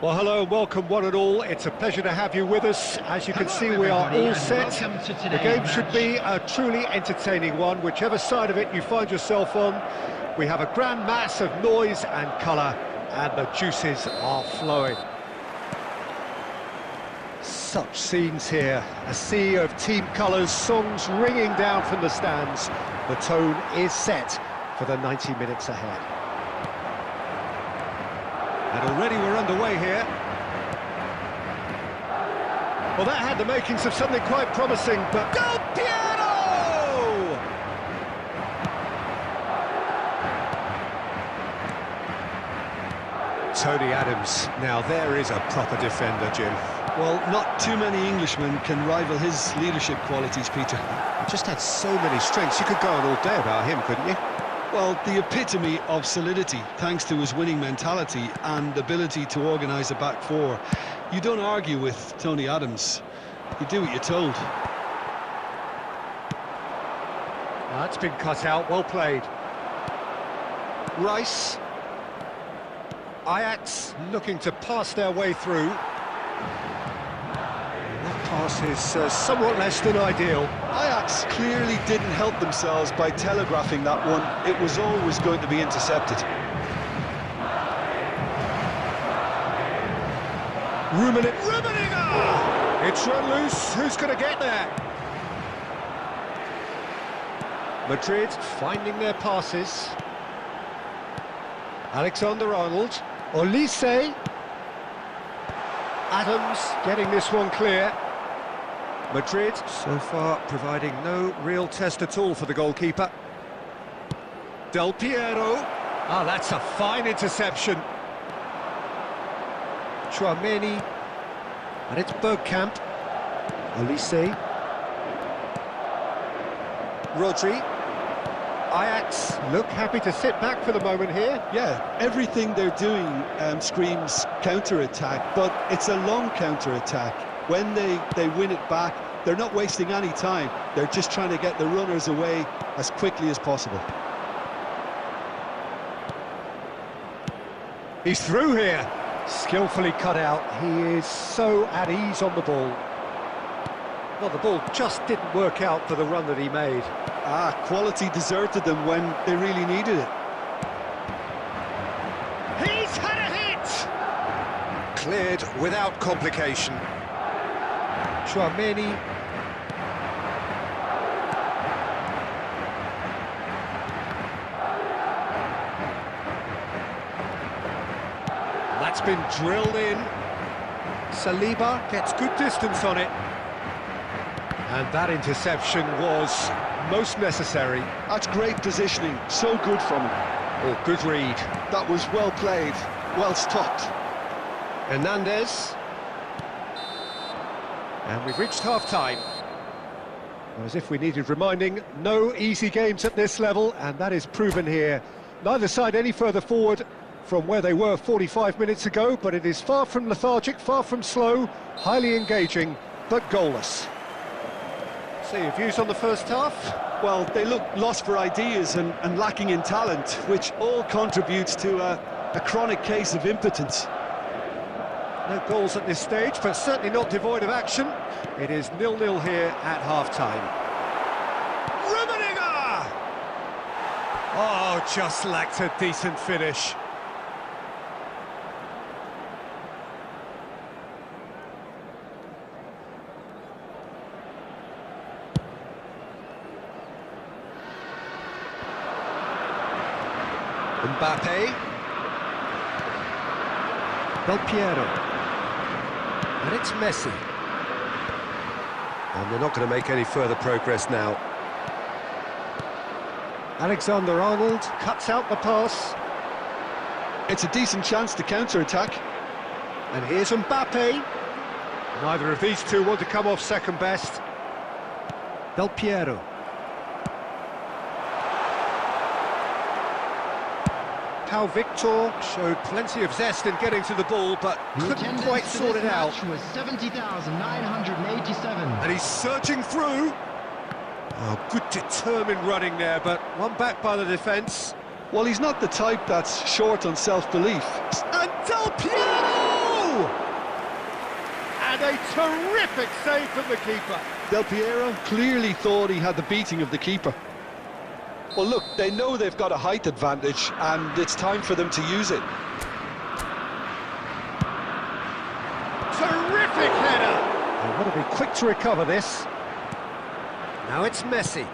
A: Well, hello and welcome one and all. It's a pleasure to have you with us. As you can see, we are all set. The game should be a truly entertaining one, whichever side of it you find yourself on. We have a grand mass of noise and colour, and the juices are flowing. Such scenes here, a sea of team colours, songs ringing down from the stands. The tone is set for the 90 minutes ahead. And already we're underway here. Well, that had the makings of something quite promising, but... Del Piero! Tony Adams. Now, there is a proper defender, Jim.
B: Well, not too many Englishmen can rival his leadership qualities, Peter.
A: Just had so many strengths. You could go on all day about him, couldn't you?
B: Well, the epitome of solidity, thanks to his winning mentality and ability to organise a back four. You don't argue with Tony Adams. You do what you're told.
A: That's been cut out, well played. Rice. Ajax looking to pass their way through. Not Pass is somewhat less than ideal.
B: Ajax clearly didn't help themselves by telegraphing that one. It was always going to be intercepted.
A: Rummenigge! It's run loose. Who's going to get there? Madrid finding their passes. Alexander-Arnold. Olise. Adams getting this one clear. Madrid so far providing no real test at all for the goalkeeper. Del Piero. Ah, that's a fine interception. Chouameni. And it's Bergkamp. Olise. Rodri. Ajax look happy to sit back for the moment here.
B: Yeah, everything they're doing screams counter-attack, but it's a long counter-attack. When they win it back, they're not wasting any time. They're just trying to get the runners away as quickly as possible.
A: He's through here. Skillfully cut out. He is so at ease on the ball. Well, the ball just didn't work out for the run that he made.
B: Quality deserted them when they really needed it.
A: He's had a hit! Cleared without complication. Chouameni. That's been drilled in. Saliba gets good distance on it. And that interception was most necessary.
B: That's great positioning, so good from him.
A: Oh, good read.
B: That was well played, well stopped.
A: Hernandez. And we've reached half-time. As if we needed reminding, no easy games at this level, and that is proven here. Neither side any further forward from where they were 45 minutes ago, but it is far from lethargic, far from slow, highly engaging, but goalless. So your views on the first half?
B: Well, they look lost for ideas and lacking in talent, which all contributes to a chronic case of impotence.
A: No goals at this stage, but certainly not devoid of action. It is 0-0 here at half-time. Rummenigge! Oh, just lacked a decent finish. Mbappe. Del Piero. And it's Messi. And they're not going to make any further progress now. Alexander-Arnold cuts out the pass.
B: It's a decent chance to counter-attack.
A: And here's Mbappe. Neither of these two want to come off second best. Del Piero. How Victor showed plenty of zest in getting to the ball, but couldn't quite sort it out.
C: Was 70,987.
A: And he's surging through. Oh, good determined running there, but one back by the defence.
B: Well, he's not the type that's short on self-belief.
A: And Del Piero! And a terrific save from the keeper.
B: Del Piero clearly thought he had the beating of the keeper. Well, look, they know they've got a height advantage, and it's time for them to use it.
A: Terrific header! They want to be quick to recover this. Now it's Messi.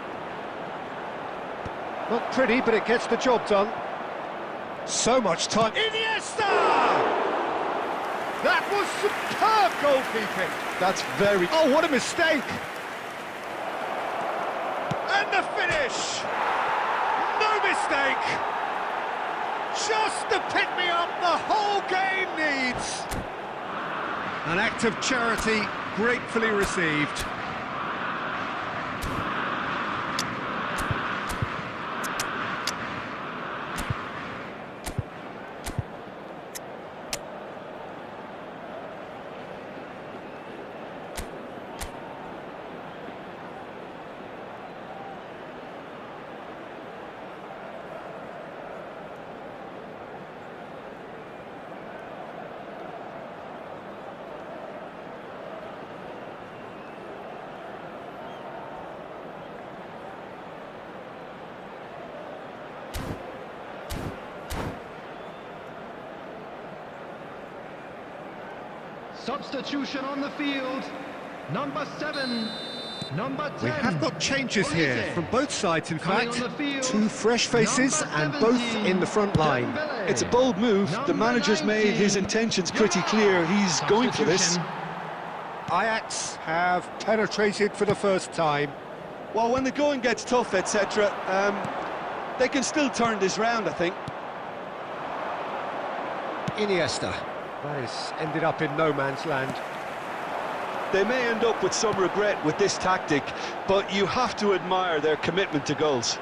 A: Not pretty, but it gets the job done. So much time. Iniesta! That was superb goalkeeping.
B: That's very...
A: Oh, what a mistake! And the finish! No mistake! Just the pick-me-up the whole game needs! An act of charity gratefully received.
C: Substitution on the field. Number 7. Number 10.
A: We have got changes here from both sides, in
C: Coming
A: fact.
C: on the field,
A: Two fresh faces and
C: number
A: both
C: 17,
A: in the front line.
C: Dembele.
B: It's a bold move. The
C: Number
B: manager's made his
C: 19,
B: intentions pretty clear. He's going for this.
C: Substitution.
A: Ajax have penetrated for the first time.
B: Well, when the going gets tough, etc., they can still turn this round, I think.
A: Iniesta. That has ended up in no man's land.
B: They may end up with some regret with this tactic, but you have to admire their commitment to goals.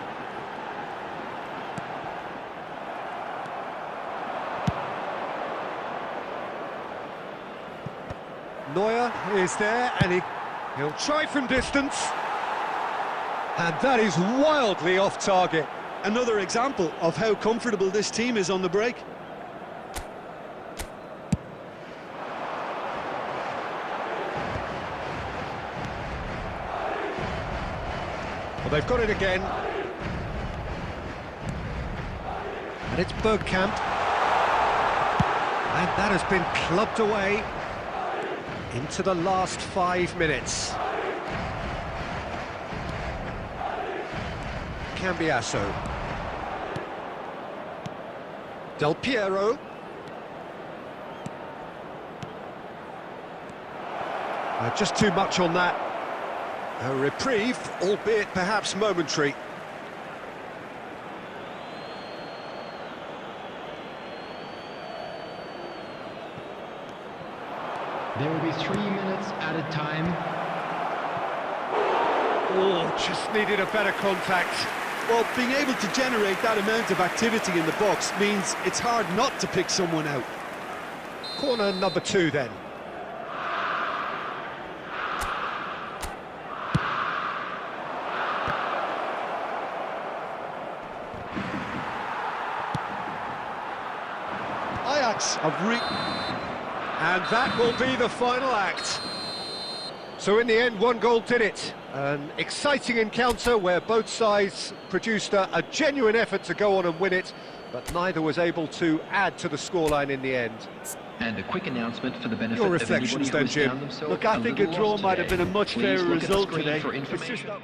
A: Neuer is there, and he'll try from distance. And that is wildly off target.
B: Another example of how comfortable this team is on the break.
A: Well, they've got it again. And it's Bergkamp. And that has been clubbed away into the last 5 minutes. Cambiasso. Del Piero. Just too much on that. A reprieve, albeit perhaps momentary.
C: There will be 3 minutes at a time.
A: Oh, just needed a better contact.
B: Well, being able to generate that amount of activity in the box means it's hard not to pick someone out.
A: Corner number 2 then.
B: Ajax have
A: And that will be the final act. So in the end, 1 goal did it. An exciting encounter where both sides produced a genuine effort to go on and win it, but neither was able to add to the scoreline in the end.
D: And a quick announcement for the benefit
A: Your
D: of
A: reflections
D: anybody
A: then,
D: who's
A: Jim.
D: found themselves
B: Look, I think a
D: little
B: draw
D: lost
B: might have
D: today.
B: been a much
D: Please
B: fairer
D: look at the
B: result
D: screen
B: today.
D: for
B: It's just
D: information.
B: that-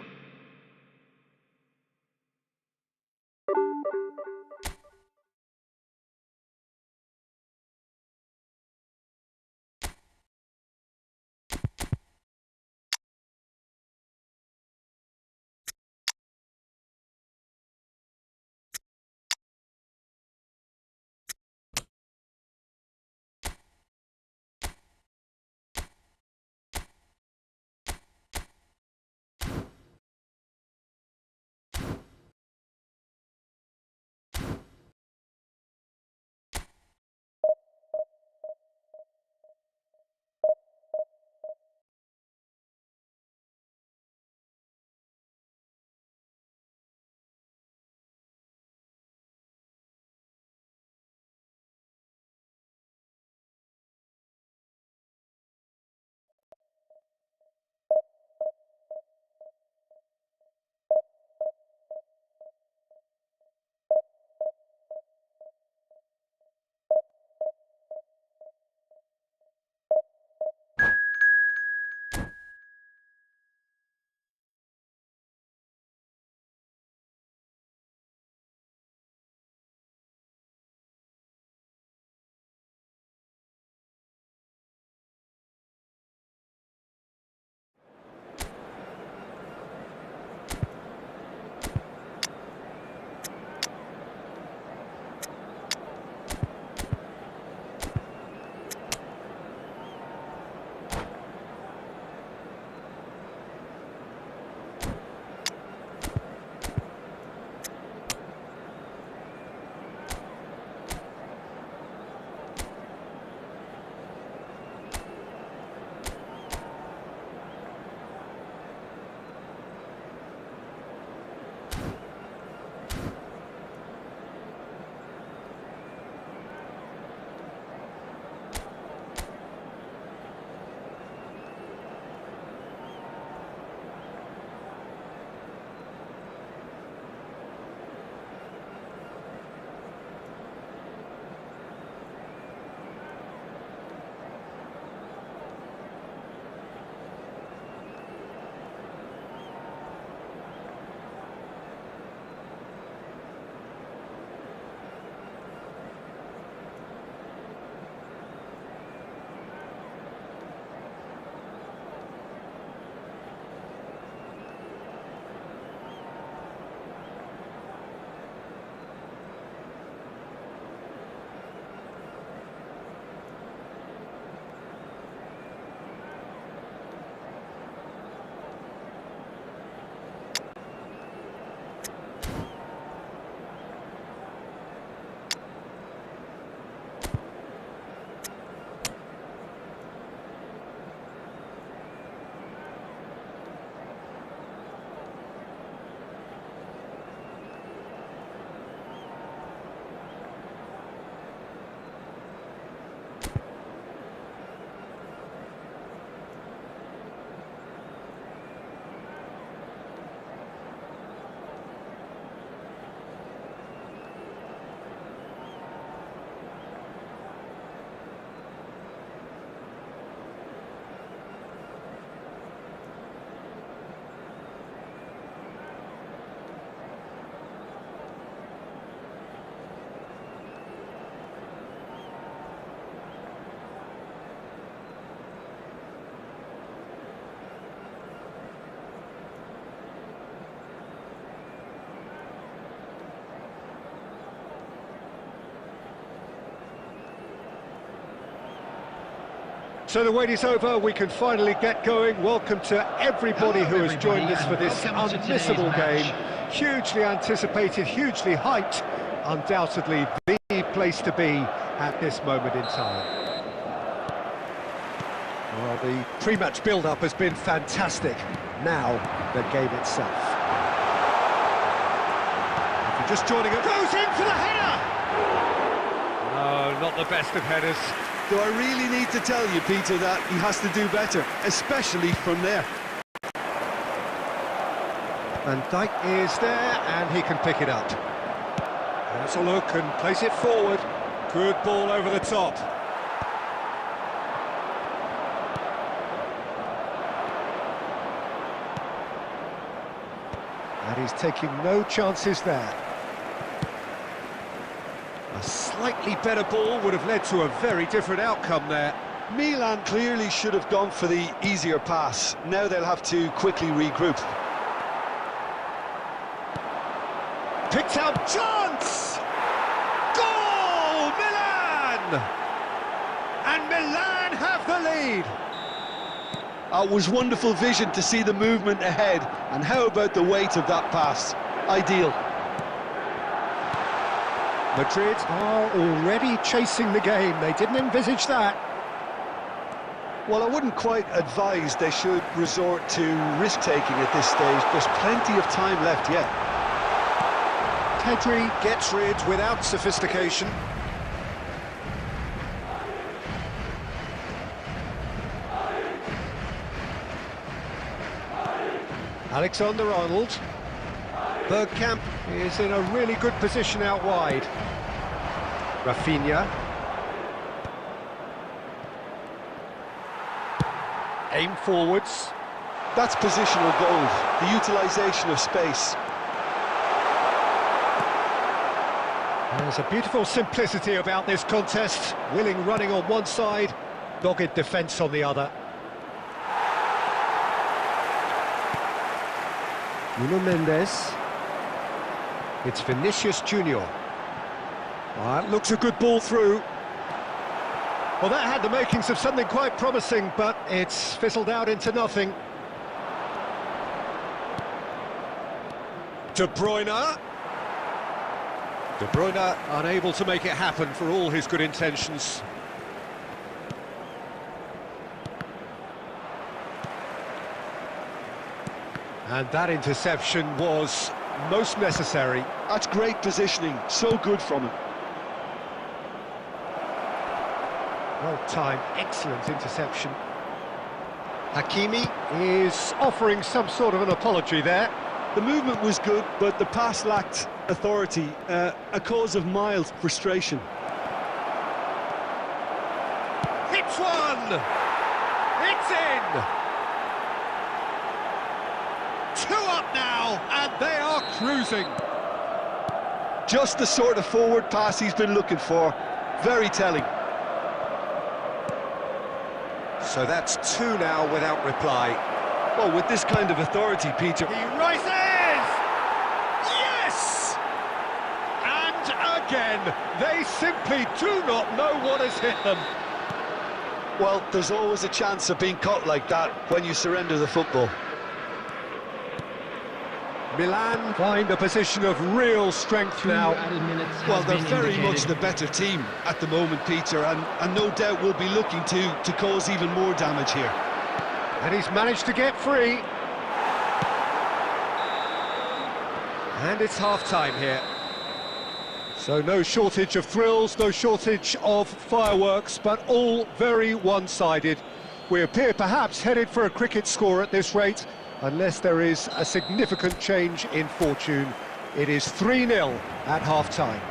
A: So the wait is over, we can finally get going. Welcome to everybody who has joined us for this unmissable game. Hugely anticipated, hugely hyped, undoubtedly the place to be at this moment in time. Well, the pre-match build-up has been fantastic. Now, the game itself. If you're just joining us, goes in for the header! No, not the best of headers.
B: Do I really need to tell you, Peter, that he has to do better, especially from there?
A: Van Dijk is there, and he can pick it up. Let's a look and place it forward. Good ball over the top. And he's taking no chances there. A slightly better ball would have led to a very different outcome there.
B: Milan clearly should have gone for the easier pass. Now they'll have to quickly regroup.
A: Picked out chance! Goal! Milan! And Milan have the lead!
B: It was wonderful vision to see the movement ahead, and how about the weight of that pass? Ideal.
A: Madrid are already chasing the game. They didn't envisage that.
B: Well, I wouldn't quite advise they should resort to risk-taking at this stage. There's plenty of time left yet.
A: Pedri gets rid without sophistication. Alexander-Arnold. Bergkamp is in a really good position out wide. Rafinha. Aim forwards.
B: That's positional gold, the utilisation of space.
A: There's a beautiful simplicity about this contest. Willing running on one side, dogged defence on the other. Nuno Mendes. It's Vinicius Junior. That looks a good ball through. Well, that had the makings of something quite promising, but it's fizzled out into nothing. De Bruyne. De Bruyne unable to make it happen for all his good intentions. And that interception was most necessary.
B: That's great positioning, so good from him.
A: Well-timed, excellent interception. Hakimi is offering some sort of an apology there.
B: The movement was good, but the pass lacked authority, a cause of mild frustration.
A: Hits one! It's in! 2 up now, and they are cruising.
B: Just the sort of forward pass he's been looking for. Very telling.
A: So that's 2 now without reply.
B: Well, with this kind of authority, Peter...
A: He rises! Yes! And again, they simply do not know what has hit them.
B: Well, there's always a chance of being caught like that when you surrender the football.
A: Milan find a position of real strength now.
B: Well, they're very much the better team at the moment, Peter, and no doubt will be looking to cause even more damage here.
A: And he's managed to get free. And it's half-time here. So no shortage of thrills, no shortage of fireworks, but all very one-sided. We appear perhaps headed for a cricket score at this rate, unless there is a significant change in fortune. It is 3-0 at half-time.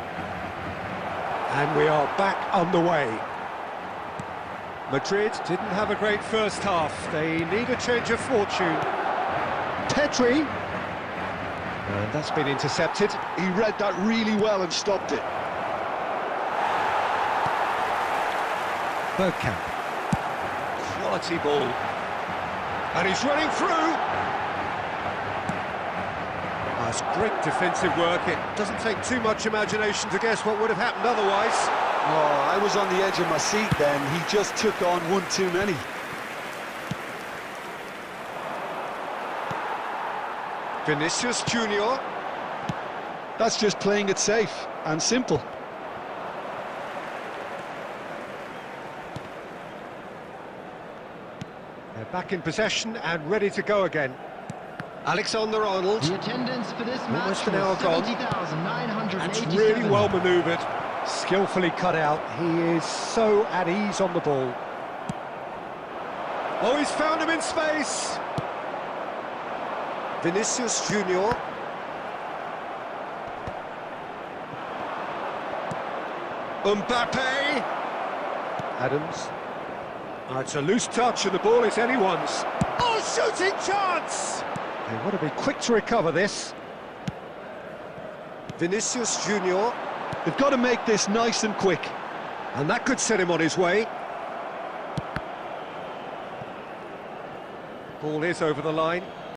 A: And we are back underway. Madrid didn't have a great first half. They need a change of fortune. Pedri. And that's been intercepted.
B: He read that really well and stopped it.
A: Bergkamp. Quality ball. And he's running through. That's great defensive work. It doesn't take too much imagination to guess what would have happened otherwise.
B: Oh, I was on the edge of my seat then. He just took on one too many.
A: Vinicius Junior.
B: That's just playing it safe and simple.
A: They're back in possession and ready to go again. Alexander-Arnold.
C: The attendance for this match
A: Almost an hour
C: was
A: gone.
C: 70,987.
A: It's really well manoeuvred, skillfully cut out. He is so at ease on the ball. Oh, he's found him in space. Vinicius Junior. Mbappe. Adams. Oh, it's a loose touch and the ball is anyone's. Oh, shooting chance! They want to be quick to recover this. Vinicius Junior.
B: They've got to make this nice and quick.
A: And that could set him on his way. Ball is over the line.